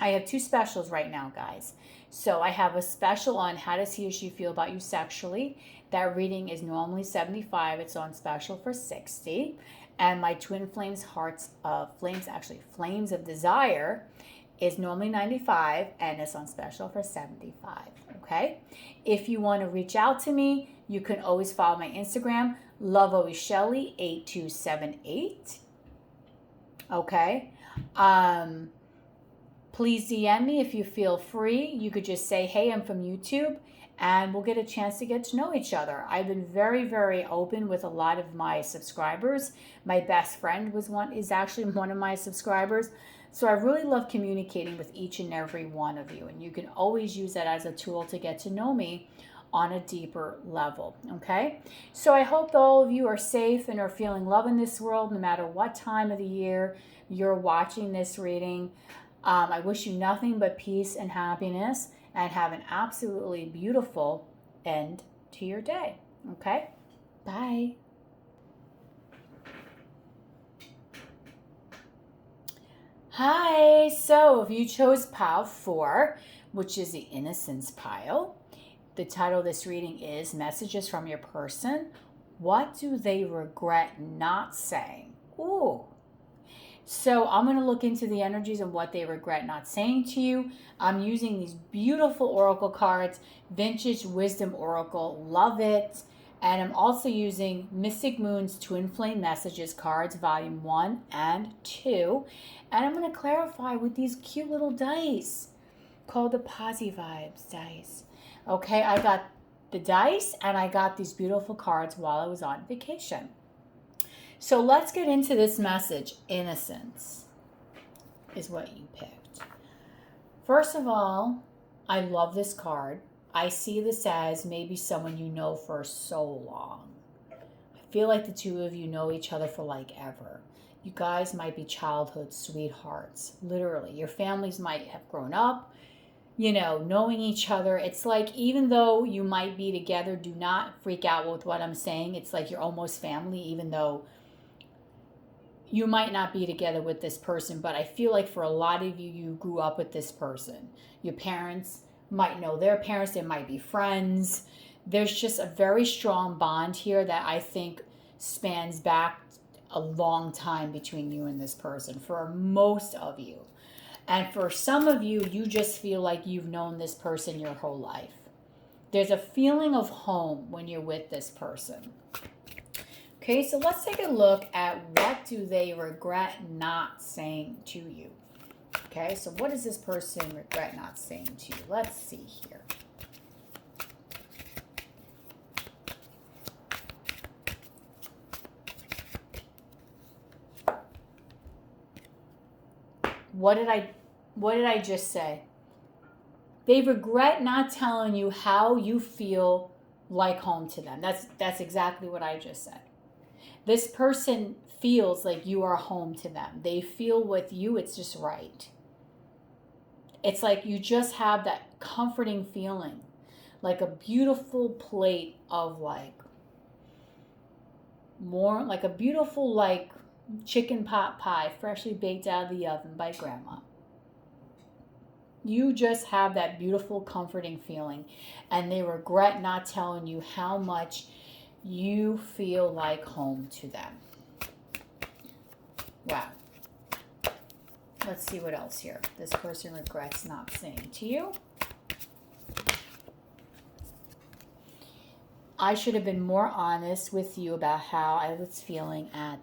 I have 2 specials right now, guys. So I have a special on how does he or she feel about you sexually. That reading is normally $75. It's on special for $60. And my Twin Flames Flames of Desire is normally $95, and it's on special for $75. Okay? If you want to reach out to me, you can always follow my Instagram, lovealwayshelly8278. Okay? Please DM me if you feel free. You could just say, hey, I'm from YouTube, and we'll get a chance to get to know each other. I've been very, very open with a lot of my subscribers. My best friend is actually one of my subscribers. So I really love communicating with each and every one of you. And you can always use that as a tool to get to know me on a deeper level. Okay? So I hope that all of you are safe and are feeling love in this world, no matter what time of the year you're watching this reading. I wish you nothing but peace and happiness, and have an absolutely beautiful end to your day. Okay? Bye. Hi. So if you chose pile 4, which is the innocence pile, the title of this reading is Messages from Your Person. What do they regret not saying? Ooh. So I'm going to look into the energies and what they regret not saying to you. I'm using these beautiful oracle cards, Vintage Wisdom Oracle. Love it. And I'm also using Mystic Moon's Twin Flame Messages cards, Volume 1 and 2. And I'm going to clarify with these cute little dice called the Posy Vibes dice. Okay, I got the dice and I got these beautiful cards while I was on vacation. So let's get into this message. Innocence is what you picked. First of all, I love this card. I see this as maybe someone you know for so long. I feel like the two of you know each other for like ever. You guys might be childhood sweethearts, literally. Your families might have grown up, knowing each other. It's like, even though you might be together, do not freak out with what I'm saying. It's like you're almost family, even though you might not be together with this person. But I feel like for a lot of you, you grew up with this person. Your parents might know their parents. They might be friends. There's just a very strong bond here that I think spans back a long time between you and this person, for most of you. And for some of you, you just feel like you've known this person your whole life. There's a feeling of home when you're with this person. Okay, so let's take a look at what do they regret not saying to you. Okay, so what does this person regret not saying to you? Let's see here. What did I just say? They regret not telling you how you feel like home to them. That's exactly what I just said. This person feels like you are home to them. They feel with you, it's just right. It's like you just have that comforting feeling, like a beautiful plate of a beautiful chicken pot pie, freshly baked out of the oven by grandma. You just have that beautiful, comforting feeling, and they regret not telling you how much you feel like home to them. Wow. Let's see what else here. This person regrets not saying to you. I should have been more honest with you about how I was feeling at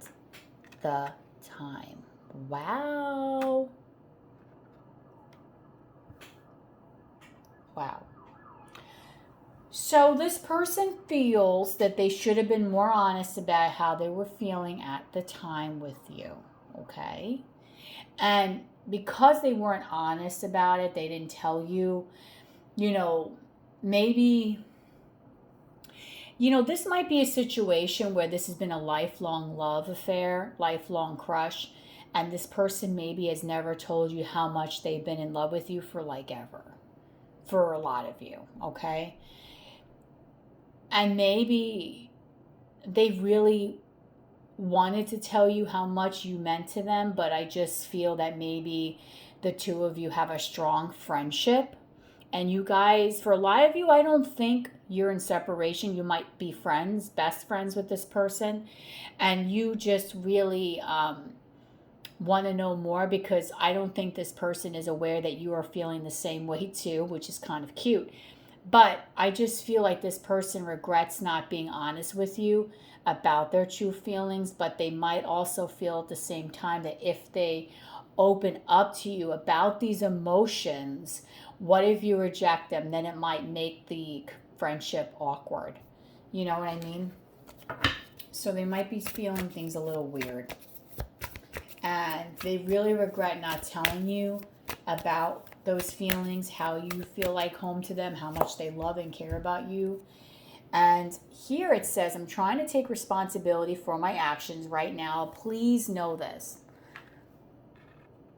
the time. Wow. Wow. So this person feels that they should have been more honest about how they were feeling at the time with you. Okay? And because they weren't honest about it, they didn't tell you, maybe, this might be a situation where this has been a lifelong love affair, lifelong crush, and this person maybe has never told you how much they've been in love with you for ever, for a lot of you, okay? And maybe they really wanted to tell you how much you meant to them, but I just feel that maybe the two of you have a strong friendship. And you guys, for a lot of you, I don't think you're in separation. You might be friends, best friends with this person. And you just really want to know more, because I don't think this person is aware that you are feeling the same way too, which is kind of cute. But I just feel like this person regrets not being honest with you about their true feelings, but they might also feel at the same time that if they open up to you about these emotions, what if you reject them? Then it might make the friendship awkward. You know what I mean? So they might be feeling things a little weird. And they really regret not telling you about those feelings, how you feel like home to them, how much they love and care about you. And here it says, I'm trying to take responsibility for my actions right now. Please know this.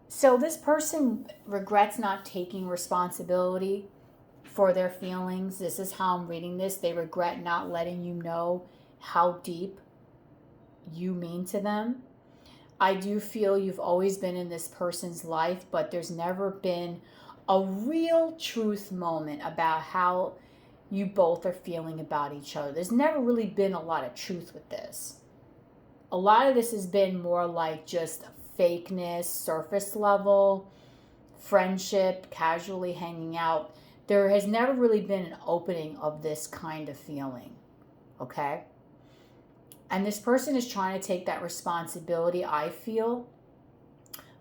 So this person regrets not taking responsibility for their feelings. This is how I'm reading this. They regret not letting you know how deep you mean to them. I do feel you've always been in this person's life, but there's never been a real truth moment about how you both are feeling about each other. There's never really been a lot of truth with this. A lot of this has been more like just fakeness, surface level, friendship, casually hanging out. There has never really been an opening of this kind of feeling, okay? And this person is trying to take that responsibility, I feel,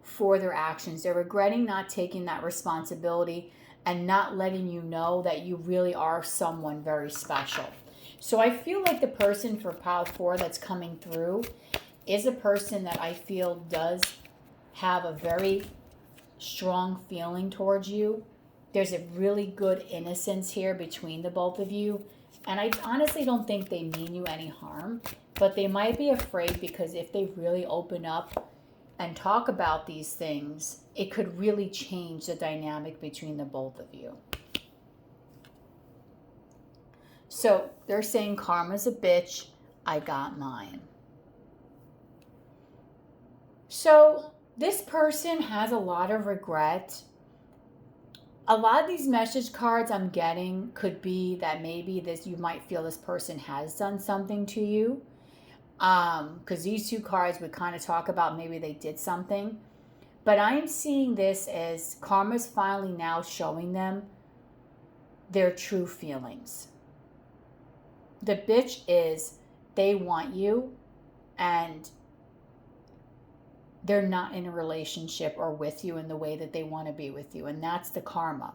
for their actions. They're regretting not taking that responsibility and not letting you know that you really are someone very special. So I feel like the person for pile 4 that's coming through is a person that I feel does have a very strong feeling towards you. There's a really good innocence here between the both of you. And I honestly don't think they mean you any harm, but they might be afraid because if they really open up and talk about these things, it could really change the dynamic between the both of you. So they're saying karma's a bitch, I got mine. So this person has a lot of regret. A lot of these message cards I'm getting could be that maybe you might feel this person has done something to you. Because these two cards would kind of talk about maybe they did something. But I'm seeing this as karma's finally now showing them their true feelings. The bitch is they want you and they're not in a relationship or with you in the way that they want to be with you. And that's the karma.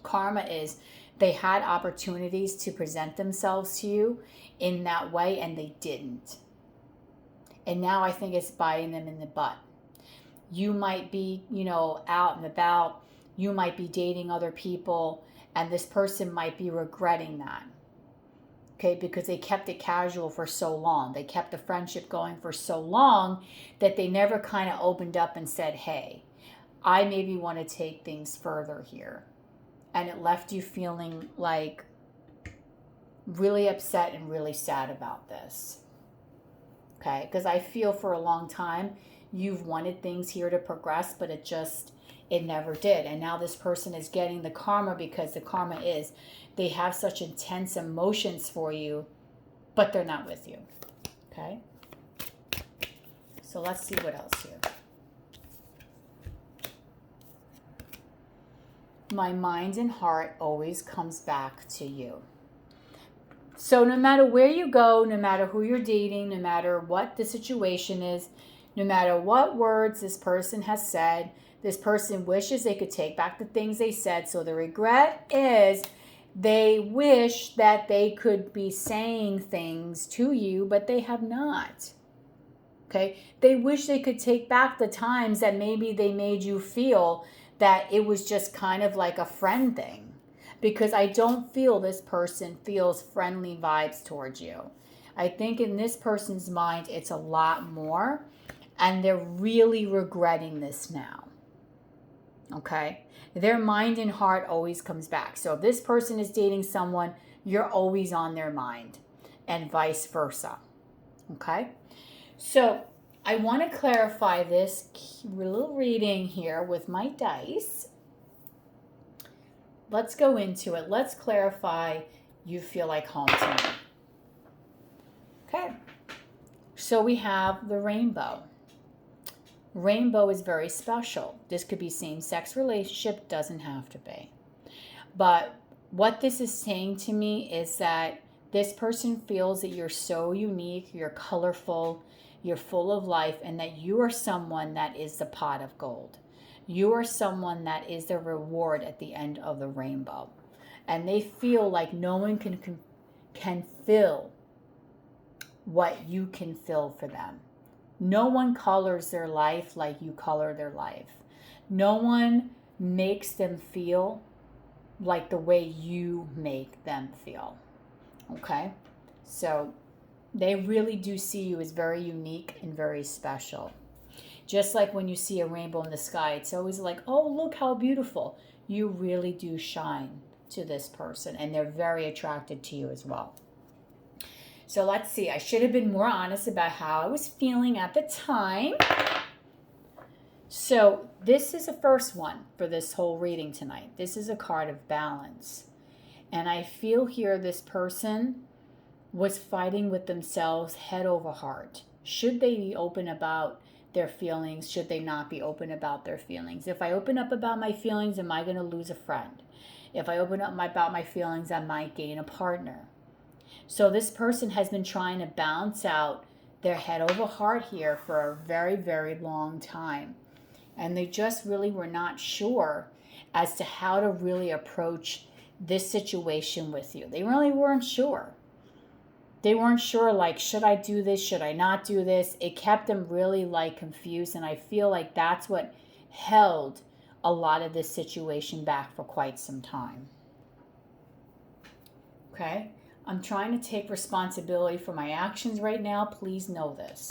Karma is they had opportunities to present themselves to you in that way and they didn't. And now I think it's biting them in the butt. You might be, out and about. You might be dating other people and this person might be regretting that. Okay, because they kept it casual for so long. They kept the friendship going for so long that they never kind of opened up and said, hey, I maybe want to take things further here. And it left you feeling like really upset and really sad about this. Okay, because I feel for a long time you've wanted things here to progress, but it never did. And now this person is getting the karma because the karma is they have such intense emotions for you, but they're not with you. Okay? So let's see what else here. My mind and heart always comes back to you. So no matter where you go, no matter who you're dating, no matter what the situation is, no matter what words this person has said, this person wishes they could take back the things they said. So the regret is they wish that they could be saying things to you, but they have not. Okay? They wish they could take back the times that maybe they made you feel that it was just kind of like a friend thing. Because I don't feel this person feels friendly vibes towards you. I think in this person's mind, it's a lot more. And they're really regretting this now. Okay? Their mind and heart always comes back. So if this person is dating someone, you're always on their mind. And vice versa. Okay? So I want to clarify this little reading here with my dice. Let's go into it. Let's clarify you feel like home to me. Okay. So we have the rainbow. Rainbow is very special. This could be same-sex relationship, doesn't have to be. But what this is saying to me is that this person feels that you're so unique, you're colorful, you're full of life, and that you are someone that is the pot of gold. You are someone that is the reward at the end of the rainbow. And they feel like no one can fill what you can fill for them. No one colors their life like you color their life. No one makes them feel like the way you make them feel. Okay? So they really do see you as very unique and very special. Just like when you see a rainbow in the sky, it's always like, oh, look how beautiful. You really do shine to this person, and they're very attracted to you as well. So let's see. I should have been more honest about how I was feeling at the time. So this is the first one for this whole reading tonight. This is a card of balance. And I feel here this person was fighting with themselves head over heart. Should they be open about their feelings? Should they not be open about their feelings? If I open up about my feelings, am I going to lose a friend? If I open up about my feelings, I might gain a partner. So this person has been trying to balance out their head over heart here for a very, very long time. And they just really were not sure as to how to really approach this situation with you. They really weren't sure. They weren't sure, like, should I do this? Should I not do this? It kept them really, like, confused. And I feel like that's what held a lot of this situation back for quite some time. Okay? I'm trying to take responsibility for my actions right now. Please know this.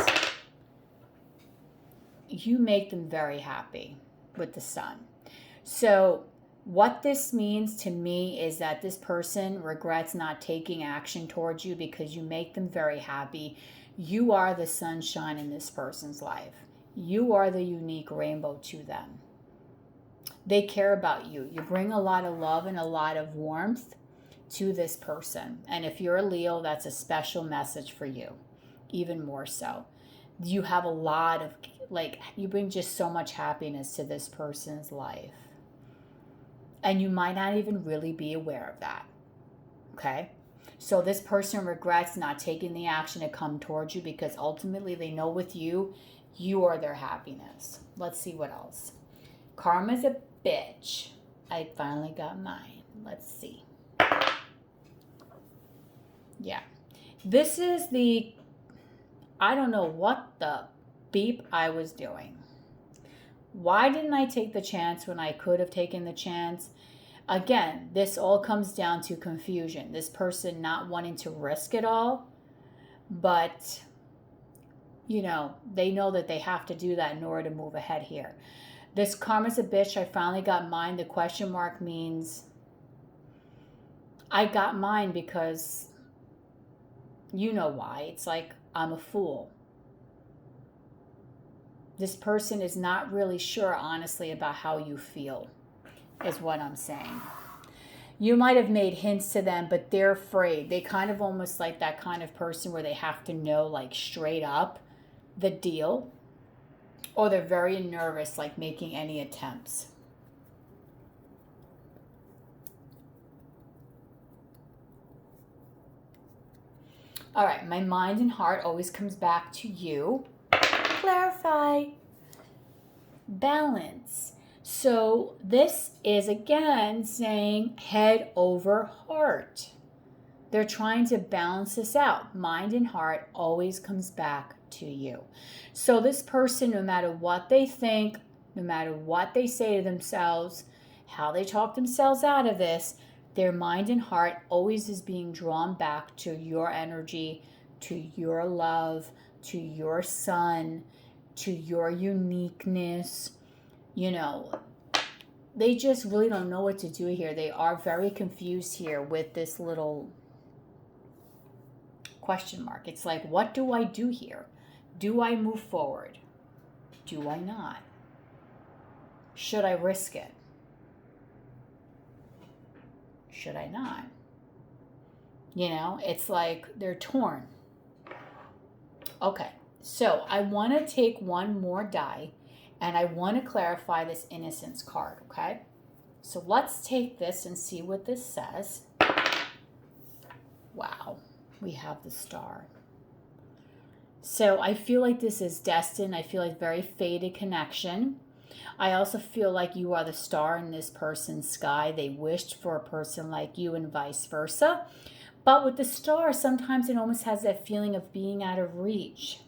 You make them very happy with the Sun. So what this means to me is that this person regrets not taking action towards you because you make them very happy. You are the sunshine in this person's life. You are the unique rainbow to them. They care about you. You bring a lot of love and a lot of warmth to this person. And if you're a Leo, that's a special message for you, even more so. You have a lot of, you bring just so much happiness to this person's life. And you might not even really be aware of that. Okay? So this person regrets not taking the action to come towards you because ultimately they know with you, you are their happiness. Let's see what else. Karma's a bitch. I finally got mine. Let's see. Yeah. This is I don't know what the beep I was doing. Why didn't I take the chance when I could have taken the chance? Again, this all comes down to confusion. This person not wanting to risk it all, but, they know that they have to do that in order to move ahead here. This karma's a bitch. I finally got mine. The question mark means I got mine because you know why. It's like I'm a fool. This person is not really sure, honestly, about how you feel, is what I'm saying. You might have made hints to them, but they're afraid. They kind of almost like that kind of person where they have to know, straight up the deal. Or they're very nervous, making any attempts. All right, my mind and heart always comes back to you. Clarify. Balance. So this is again saying head over heart. They're trying to balance this out. Mind and heart always comes back to you. So this person, no matter what they think, no matter what they say to themselves, how they talk themselves out of this, their mind and heart always is being drawn back to your energy, to your love, to your sun, to your uniqueness. They just really don't know what to do here. They are very confused here with this little question mark. It's like, what do I do here? Do I move forward? Do I not? Should I risk it? Should I not? It's like they're torn. Okay, so I want to take one more die and I want to clarify this innocence card, okay? So let's take this and see what this says. Wow, we have the Star. So I feel like this is destined. I feel like very fated connection. I also feel like you are the star in this person's sky. They wished for a person like you and vice versa. But with the Star, sometimes it almost has that feeling of being out of reach.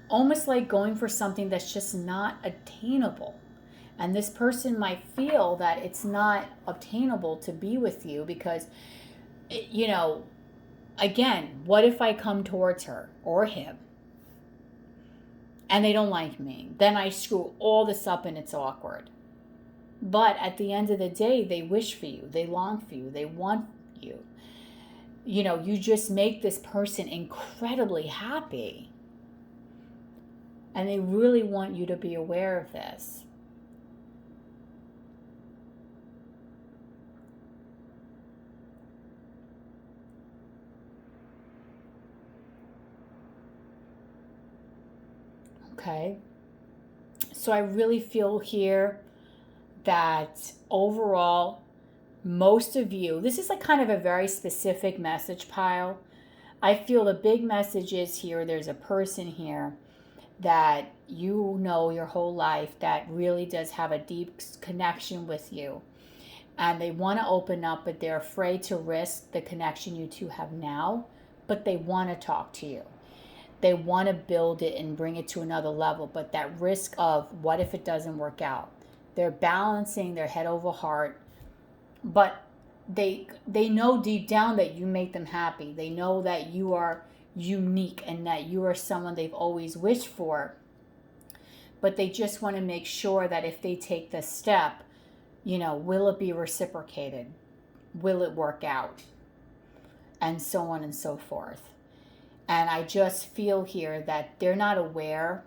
Almost like going for something that's just not attainable. And this person might feel that it's not obtainable to be with you because, again, what if I come towards her or him and they don't like me? Then I screw all this up and it's awkward. But at the end of the day, they wish for you. They long for you. They want you. You just make this person incredibly happy. And they really want you to be aware of this. Okay. So I really feel here that overall, most of you, this is kind of a very specific message pile. I feel the big message is here, there's a person here that you know your whole life that really does have a deep connection with you. And they want to open up, but they're afraid to risk the connection you two have now, but they want to talk to you. They want to build it and bring it to another level, but that risk of what if it doesn't work out? They're balancing their head over heart, but they know deep down that you make them happy. They know that you are unique and that you are someone they've always wished for. But they just want to make sure that if they take this step, will it be reciprocated? Will it work out? And so on and so forth. And I just feel here that they're not aware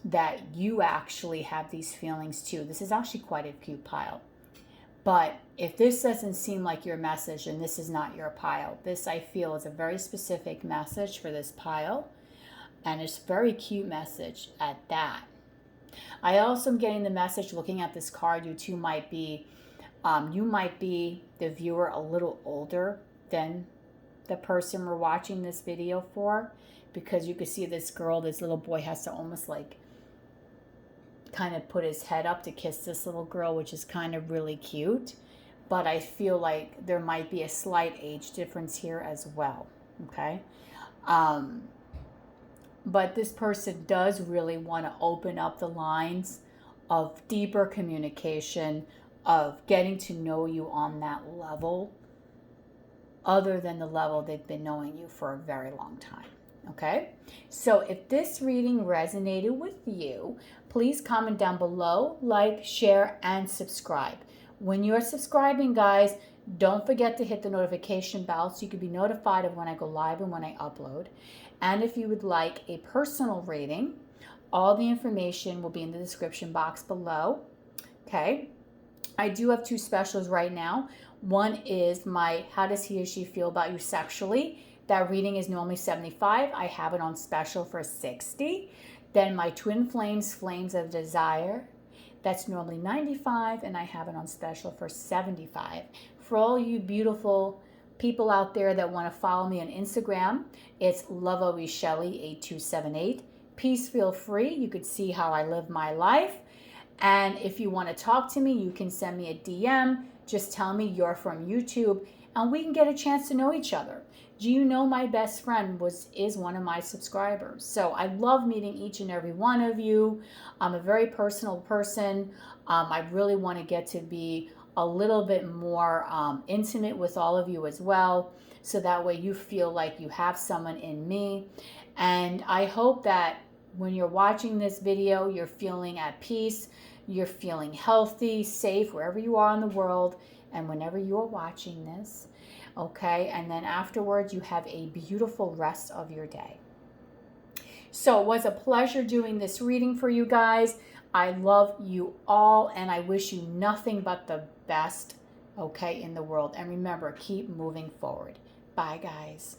that you actually have these feelings too. This is actually quite a cute pile. But if this doesn't seem like your message, and this is not your pile, this I feel is a very specific message for this pile. And it's a very cute message at that. I also am getting the message, looking at this card, you might be the viewer a little older than the person we're watching this video for, because you can see this little boy has to almost like kind of put his head up to kiss this little girl, which is kind of really cute. But I feel like there might be a slight age difference here as well. Okay. But this person does really want to open up the lines of deeper communication, of getting to know you on that level, other than the level they've been knowing you for a very long time. Okay? So if this reading resonated with you, please comment down below, like, share, and subscribe. When you're subscribing, guys, don't forget to hit the notification bell so you can be notified of when I go live and when I upload. And if you would like a personal reading, all the information will be in the description box below. Okay? I do have 2 specials right now. One is my How Does He or She Feel About You Sexually? That reading is normally $75. I have it on special for $60. Then my Twin Flames, Flames of Desire. That's normally $95, and I have it on special for $75. For all you beautiful people out there that want to follow me on Instagram, it's lovealwayshelly8278. Please feel free. You could see how I live my life. And if you want to talk to me, you can send me a DM. Just tell me you're from YouTube, and we can get a chance to know each other. Do you know my best friend is one of my subscribers? So I love meeting each and every one of you. I'm a very personal person. I really want to get to be a little bit more intimate with all of you as well, so that way you feel like you have someone in me. And I hope that when you're watching this video, you're feeling at peace, you're feeling healthy, safe, wherever you are in the world, and whenever you are watching this, okay? And then afterwards, you have a beautiful rest of your day. So it was a pleasure doing this reading for you guys. I love you all, and I wish you nothing but the best, okay, in the world. And remember, keep moving forward. Bye, guys.